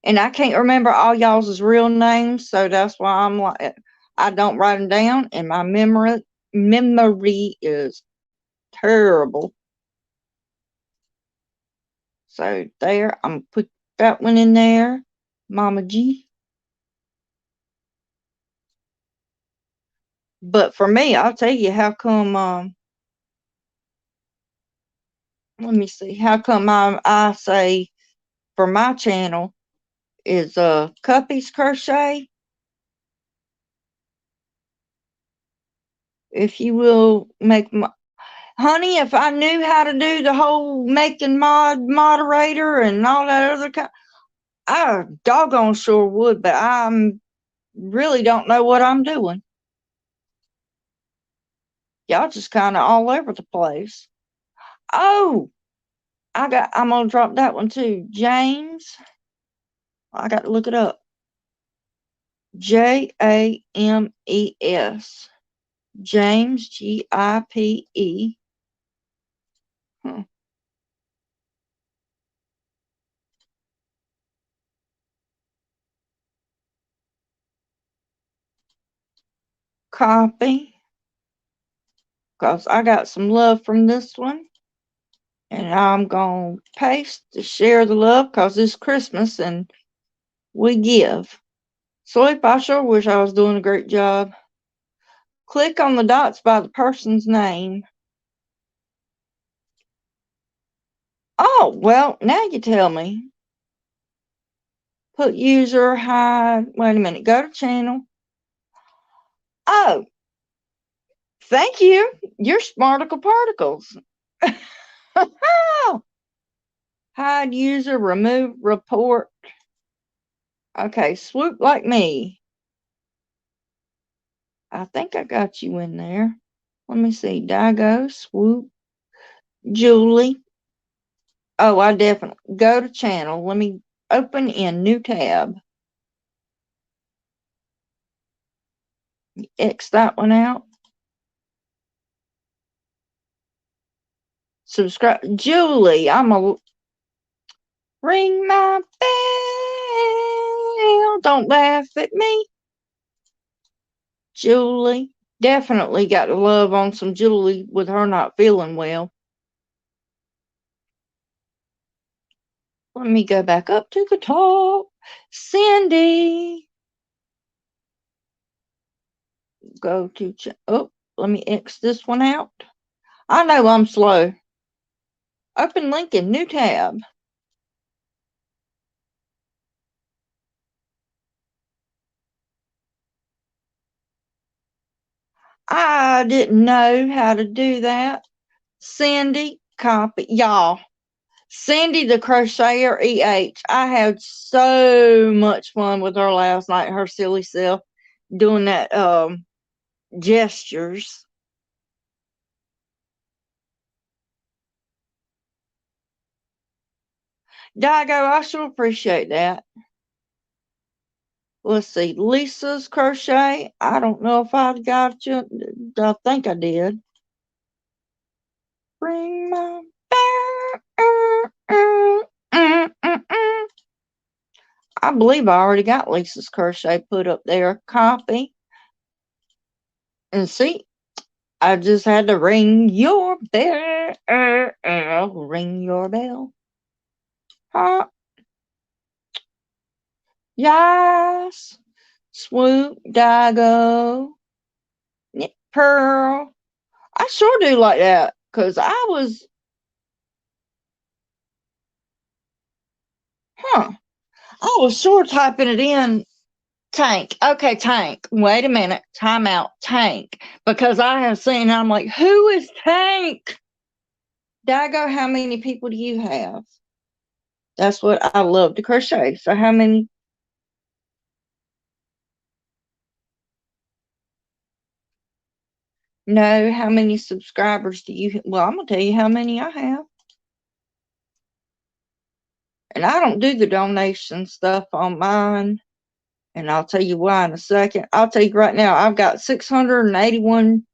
And I can't remember all y'all's real names, so that's why I'm like, I don't write them down, and my memory is terrible. So there, I'm gonna put that one in there, Mama G. But for me, I'll tell you how come. Let me see. How come I say for my channel is Cuppy's Crochet, if you will make my, honey, if I knew how to do the whole making moderator and all that other kind, I doggone sure would, but I'm really don't know what I'm doing. Y'all just kind of all over the place. Oh, I'm gonna drop that one too. James, I got to look it up. James. James, Gipe. Huh. Copy, because I got some love from this one. And I'm going to paste to share the love because it's Christmas and we give. Sleep, I sure wish I was doing a great job. Click on the dots by the person's name. Oh, well, now you tell me. Put user, hide. Wait a minute. Go to channel. Oh, thank you. You're smarticle particles. Hide user, remove report. Okay, swoop like me. I think I got you in there. Let me see. Dago, swoop, Julie. Oh, I definitely go to channel. Let me open in new tab. X that one out. Subscribe. Julie, I'm a ring my bell. Don't laugh at me. Julie. Definitely got to love on some Julie with her not feeling well. Let me go back up to the top. Cindy. Go to, oh, let me X this one out. I know I'm slow. Open link in new tab. I didn't know how to do that. Cindy, copy. Y'all, Cindy the Crocheter EH. I had so much fun with her last night, her silly self, doing that gestures. Dago, I sure appreciate that. Let's see, Lisa's Crochet. I don't know if I got you. I think I did. Bring my I believe I already got Lisa's Crochet put up there. Copy. And see, I just had to ring your bell. Ring your bell. Huh? Yes. Swoop, Dago, Knit Pearl. I sure do like that. Because I was, I was sure typing it in. Tank. Okay, Tank. Wait a minute. Time out. Tank. Because I have seen, I'm like, who is Tank? Dago, how many people do you have? That's what I love to crochet. So how many? No, how many subscribers do you? Well, I'm gonna tell you how many I have. And I don't do the donation stuff on mine. And I'll tell you why in a second. I'll tell you right now, I've got 681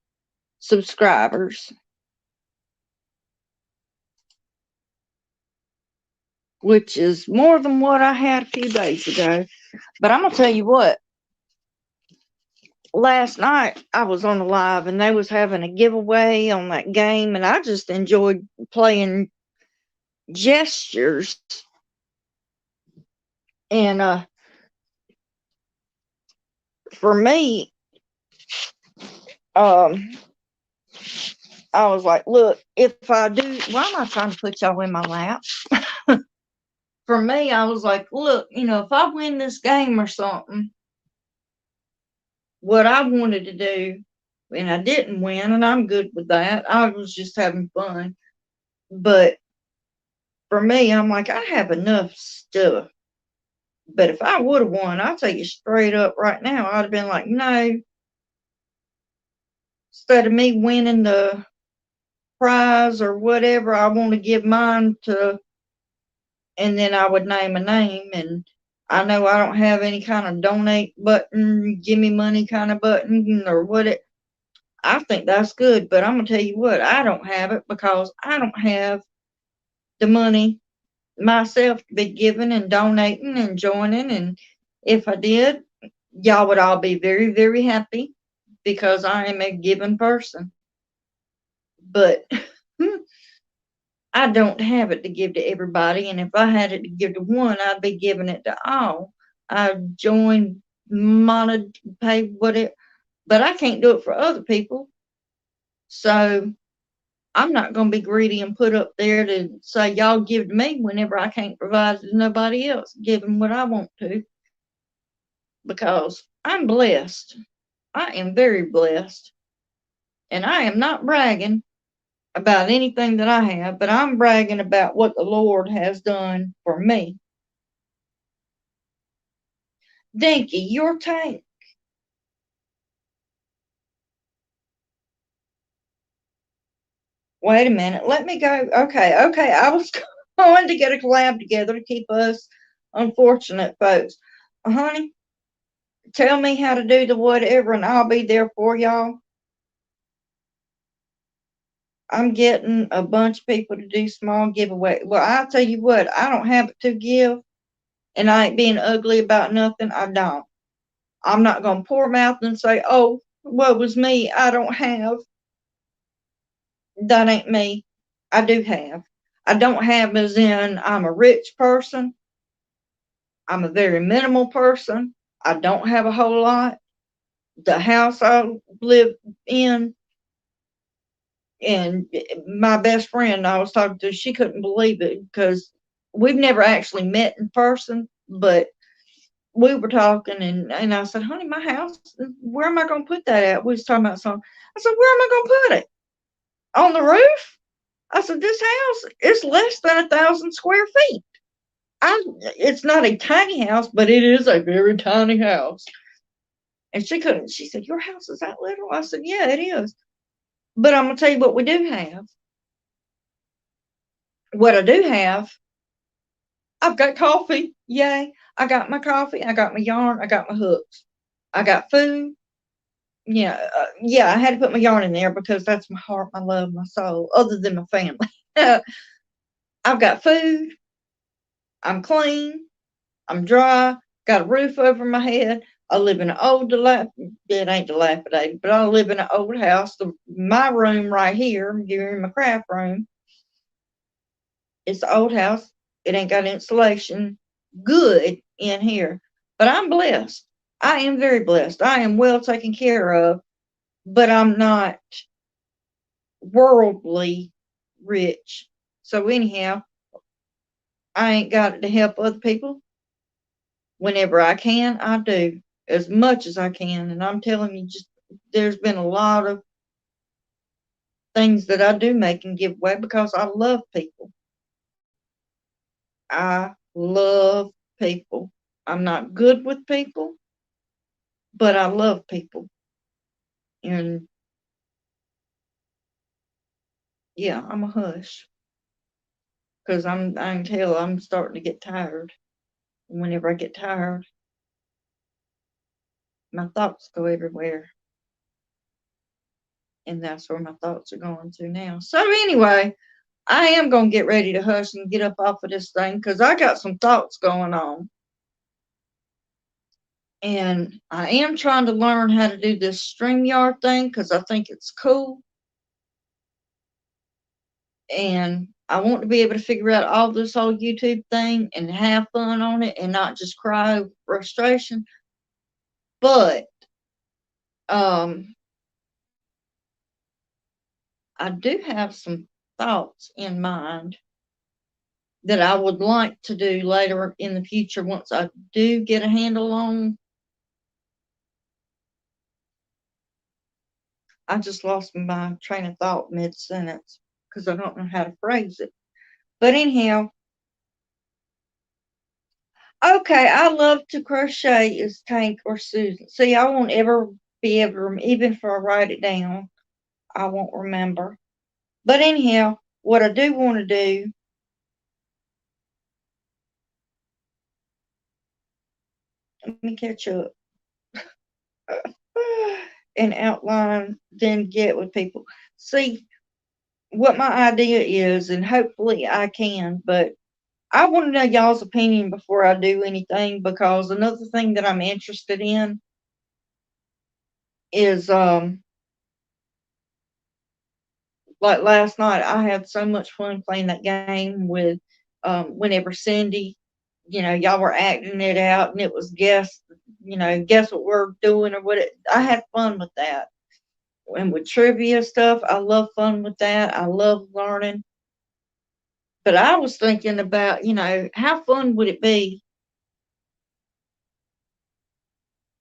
subscribers, which is more than what I had a few days ago. But I'm gonna tell you what. Last night I was on a live and they was having a giveaway on that game, and I just enjoyed playing gestures. And for me, um, I was like, look, if I do, why am I trying to put y'all in my lap? For me, I was like, look, if I win this game or something, what I wanted to do And I didn't win, and I'm good with that. I was just having fun. But for me, I'm like, I have enough stuff. But if I would have won, I'll tell you straight up right now, I'd have been like, no, instead of me winning the prize or whatever, I want to give mine to, and then I would name a name. And I know I don't have any kind of donate button, give me money kind of button or what it. I think that's good, but I'm gonna tell you what, I don't have it because I don't have the money myself to be giving and donating and joining. And if I did, y'all would all be very, very happy because I am a giving person. But I don't have it to give to everybody. And if I had it to give to one, I'd be giving it to all. I'd join, pay whatever, but I can't do it for other people. So I'm not going to be greedy and put up there to say, y'all give to me whenever I can't provide to nobody else, give them what I want to, because I'm blessed. I am very blessed. And I am not bragging about anything that I have, but I'm bragging about what the Lord has done for me. Dinky, your tank. Wait a minute. Let me go. Okay. I was going to get a collab together to keep us unfortunate folks. Honey, tell me how to do the whatever, and I'll be there for y'all. I'm getting a bunch of people to do small giveaway. Well, I'll tell you what, I don't have it to give, and I ain't being ugly about nothing. I don't. I'm not going to pour mouth and say, oh, what was me? I don't have. That ain't me. I do have. I don't have as in I'm a rich person. I'm a very minimal person. I don't have a whole lot. The house I live in, and my best friend I was talking to, she couldn't believe it because we've never actually met in person, but we were talking, and I said, honey, my house, where am I going to put that at? We was talking about something. I said, where am I going to put it? On the roof? I said, this house is less than 1,000 square feet. It's not a tiny house, but it is a very tiny house. And she couldn't, she said, your house is that little? I said, yeah, it is. But I'm going to tell you what we do have. What I do have, I've got coffee. Yay. I got my coffee. I got my yarn. I got my hooks. I got food. Yeah, I had to put my yarn in there because that's my heart, my love, my soul, other than my family. I've got food. I'm clean. I'm dry. Got a roof over my head. I live in an old it ain't dilapidated, but I live in an old house. My room right here, you're in my craft room. It's the old house. It ain't got insulation good in here. But I'm blessed. I am very blessed. I am well taken care of, but I'm not worldly rich. So anyhow, I ain't got it to help other people. Whenever I can, I do as much as I can. And I'm telling you, just there's been a lot of things that I do make and give away because I love people. I love people. I'm not good with people, but I love people. And yeah, I'm a hush because I can tell I'm starting to get tired. And whenever I get tired, my thoughts go everywhere. And that's where my thoughts are going to now. So anyway, I am going to get ready to hush and get up off of this thing because I got some thoughts going on. And I am trying to learn how to do this StreamYard thing because I think it's cool. And I want to be able to figure out all this whole YouTube thing and have fun on it and not just cry over frustration. But I do have some thoughts in mind that I would like to do later in the future once I do get a handle on. I just lost my train of thought mid-sentence because I don't know how to phrase it. But anyhow, okay, I love to crochet is Tank or Susan. See, I won't ever be able to, even if I write it down, I won't remember. But anyhow, what I do want to do, let me catch up and outline, then get with people. See, what my idea is, and hopefully I can, but I want to know y'all's opinion before I do anything because another thing that I'm interested in is like last night I had so much fun playing that game with whenever Cindy, y'all were acting it out and it was guess what we're doing or I had fun with that. And with trivia stuff, I love fun with that. I love learning. But I was thinking about, how fun would it be?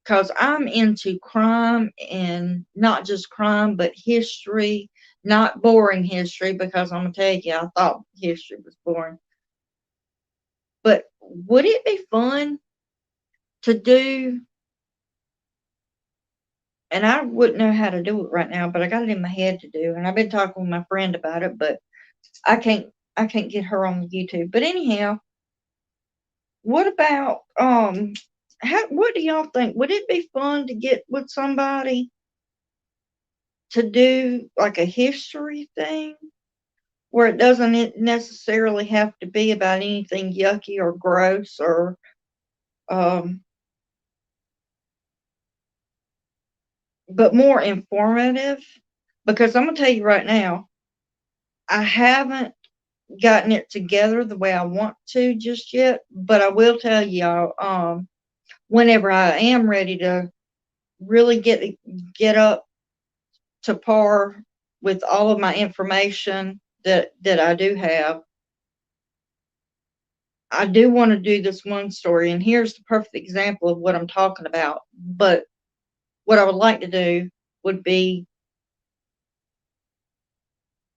Because I'm into crime and not just crime, but history, not boring history, because I'm going to tell you, I thought history was boring. But would it be fun to do? And I wouldn't know how to do it right now, but I got it in my head to do. And I've been talking with my friend about it, but I can't get her on YouTube. But anyhow, what about what do y'all think? Would it be fun to get with somebody to do like a history thing where it doesn't necessarily have to be about anything yucky or gross or um but more informative? Because I'm gonna tell you right now, I haven't gotten it together the way I want to just yet, but I will tell y'all, whenever I am ready to really get up to par with all of my information that I do have, I do want to do this one story, and here's the perfect example of what I'm talking about. But what I would like to do would be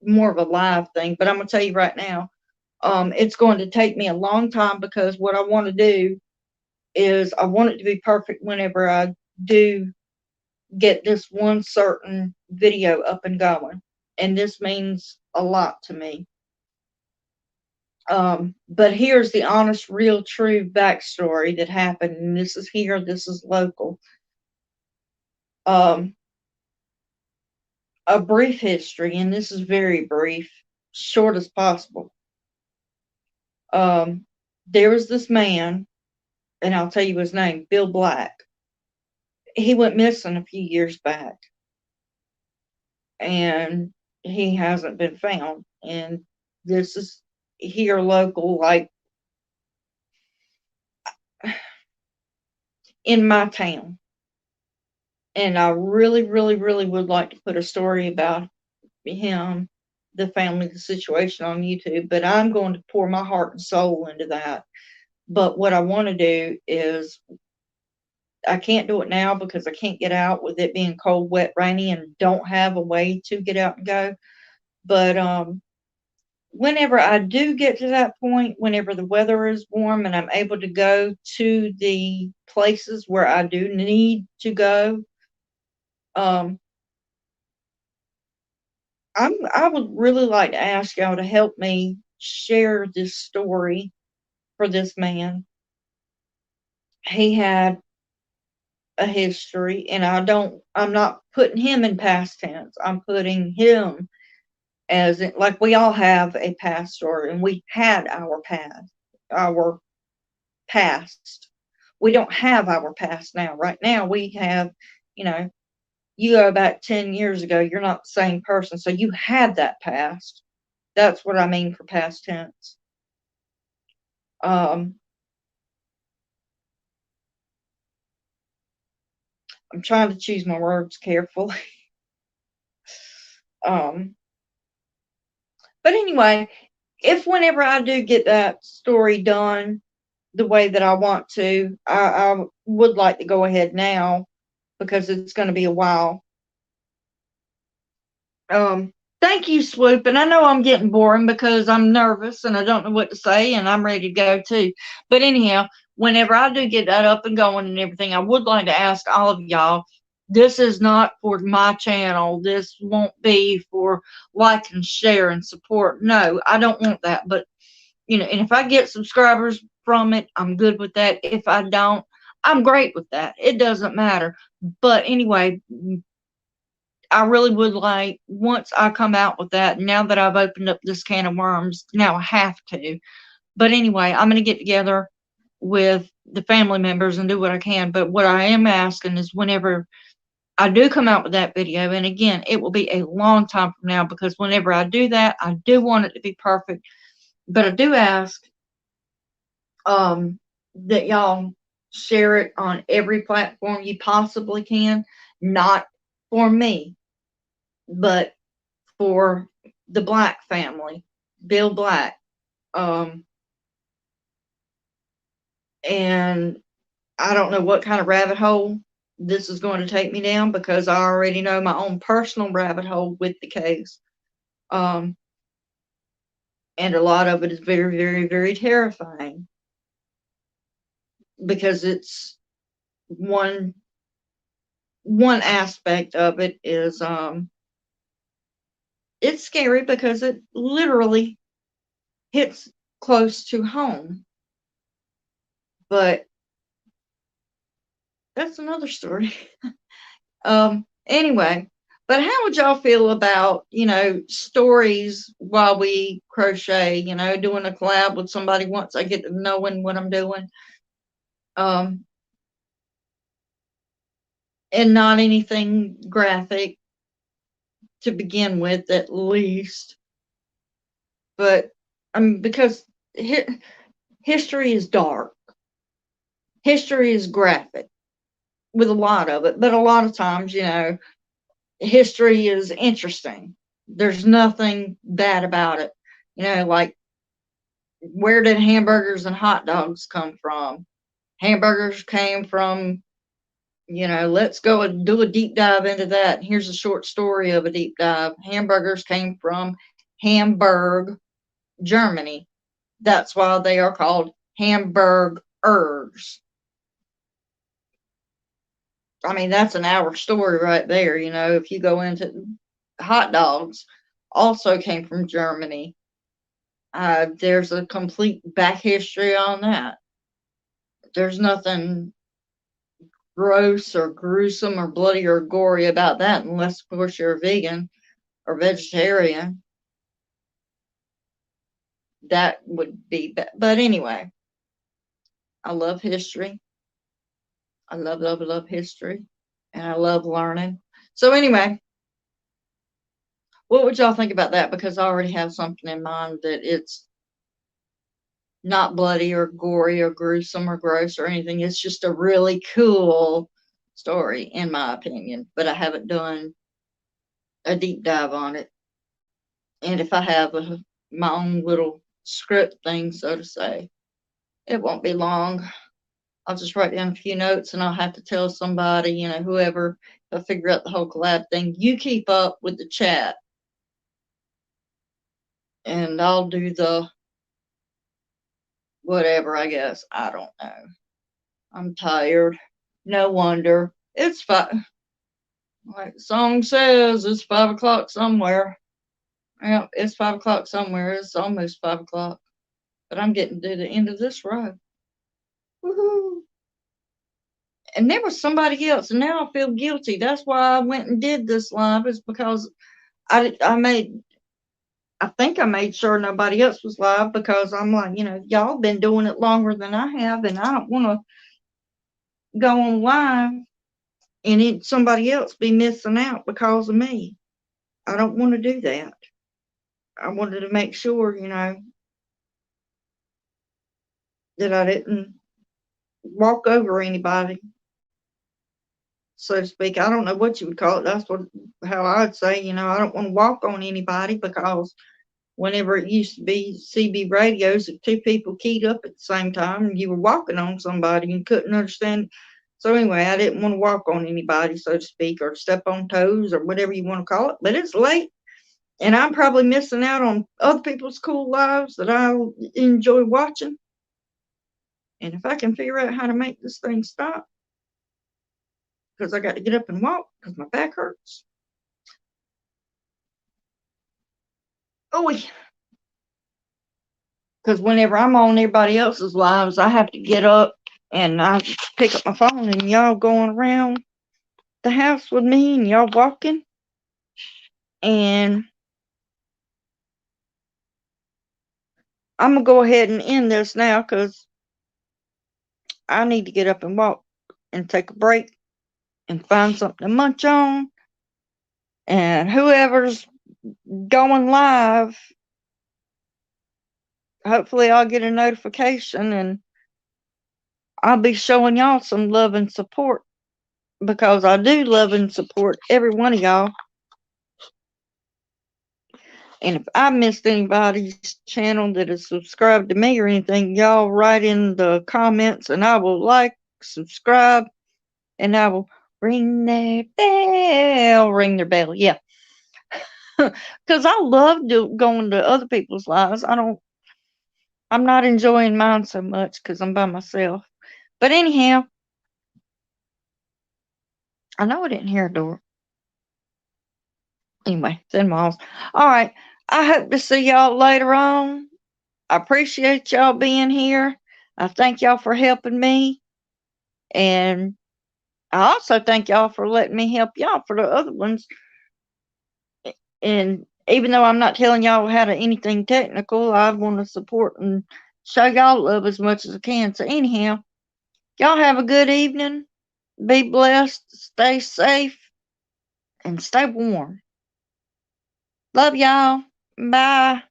more of a live thing. But I'm gonna tell you right now, it's going to take me a long time because what I want to do is I want it to be perfect whenever I do get this one certain video up and going. And this means a lot to me. But here's the honest, real, true backstory that happened. And this is here, this is local. Um, a brief history, and this is very brief, short as possible. Um, there was this man, and I'll tell you his name, Bill Black. He went missing a few years back, and he hasn't been found. And this is here local, like in my town. And I really, really, really would like to put a story about him, the family, the situation on YouTube, but I'm going to pour my heart and soul into that. But what I want to do is, I can't do it now because I can't get out with it being cold, wet, rainy, and don't have a way to get out and go. But whenever I do get to that point, whenever the weather is warm and I'm able to go to the places where I do need to go, um, I would really like to ask y'all to help me share this story for this man. He had a history, and I'm not putting him in past tense. I'm putting him as in, like we all have a past story, and we had our past. We don't have our past now. Right now, we have, you know, you go back 10 years ago, you're not the same person. So you had that past. That's what I mean for past tense. Um, I'm trying to choose my words carefully. um, but anyway, if whenever I do get that story done the way that I want to, I would like to go ahead now because it's going to be a while. Thank you, Swoop. And I know I'm getting boring because I'm nervous and I don't know what to say and I'm ready to go too. But anyhow, whenever I do get that up and going and everything, I would like to ask all of y'all, this is not for my channel. This won't be for like and share and support. No, I don't want that. But, and if I get subscribers from it, I'm good with that. If I don't, I'm great with that. It doesn't matter. But anyway, I really would like, once I come out with that, now that I've opened up this can of worms, now I have to. But anyway, I'm going to get together with the family members and do what I can. But what I am asking is whenever I do come out with that video, and again, it will be a long time from now because whenever I do that, I do want it to be perfect. But I do ask that y'all share it on every platform you possibly can, not for me, but for the Black family, Bill Black. And I don't know what kind of rabbit hole this is going to take me down because I already know my own personal rabbit hole with the case. And a lot of it is very, very, very terrifying because it's one aspect of it is it's scary because it literally hits close to home. But that's another story. Anyway, but how would y'all feel about, stories while we crochet, doing a collab with somebody once I get to knowing what I'm doing? And not anything graphic to begin with, at least. But because history is dark. History is graphic with a lot of it, but a lot of times, history is interesting. There's nothing bad about it. Like, where did hamburgers and hot dogs come from? Hamburgers came from, let's go and do a deep dive into that. Here's a short story of a deep dive. Hamburgers came from Hamburg, Germany. That's why they are called hamburgers. I mean, that's an hour story right there. If you go into hot dogs, also came from Germany. There's a complete back history on that. There's nothing gross or gruesome or bloody or gory about that, unless, of course, you're a vegan or vegetarian. That would be bad. But anyway, I love history. I love, love, love history. And I love learning. So anyway, what would y'all think about that? Because I already have something in mind that it's not bloody or gory or gruesome or gross or anything. It's just a really cool story, in my opinion. But I haven't done a deep dive on it. And if I have my own little script thing, so to say, it won't be long. I'll just write down a few notes and I'll have to tell somebody, whoever, if I figure out the whole collab thing, you keep up with the chat. And I'll do the whatever, I guess. I don't know. I'm tired. No wonder. It's like the song says, it's 5 o'clock somewhere. Well, it's 5 o'clock somewhere. It's almost 5 o'clock. But I'm getting to the end of this row. Woohoo! And there was somebody else, and now I feel guilty. That's why I went and did this live, is because I think I made sure nobody else was live, because I'm like, y'all been doing it longer than I have, and I don't want to go on live and somebody else be missing out because of me. I don't want to do that. I wanted to make sure, that I didn't walk over anybody, so to speak. I don't know what you would call it. That's how I'd say, I don't want to walk on anybody, because whenever it used to be CB radios, if two people keyed up at the same time and you were walking on somebody and couldn't understand. So anyway, I didn't want to walk on anybody, so to speak, or step on toes or whatever you want to call it. But it's late And I'm probably missing out on other people's cool lives that I enjoy watching. And if I can figure out how to make this thing stop, because I got to get up and walk because my back hurts. Oh, because whenever I'm on everybody else's lives, I have to get up and I pick up my phone and y'all going around the house with me and y'all walking. And I'm going to go ahead and end this now because I need to get up and walk and take a break and find something to munch on. And whoever's going live, hopefully I'll get a notification and I'll be showing y'all some love and support, because I do love and support every one of y'all. And if I missed anybody's channel that is subscribed to me or anything, y'all write in the comments and I will like, subscribe, and I will ring their bell. Yeah. Because I love going to other people's lives. I'm not enjoying mine so much because I'm by myself. But anyhow, I know I didn't hear a door. Anyway, it's in Miles. All right. I hope to see y'all later on. I appreciate y'all being here. I thank y'all for helping me. And I also thank y'all for letting me help y'all for the other ones. And even though I'm not telling y'all how to anything technical, I want to support and show y'all love as much as I can. So anyhow, y'all have a good evening. Be blessed. Stay safe. And stay warm. Love y'all. Bye.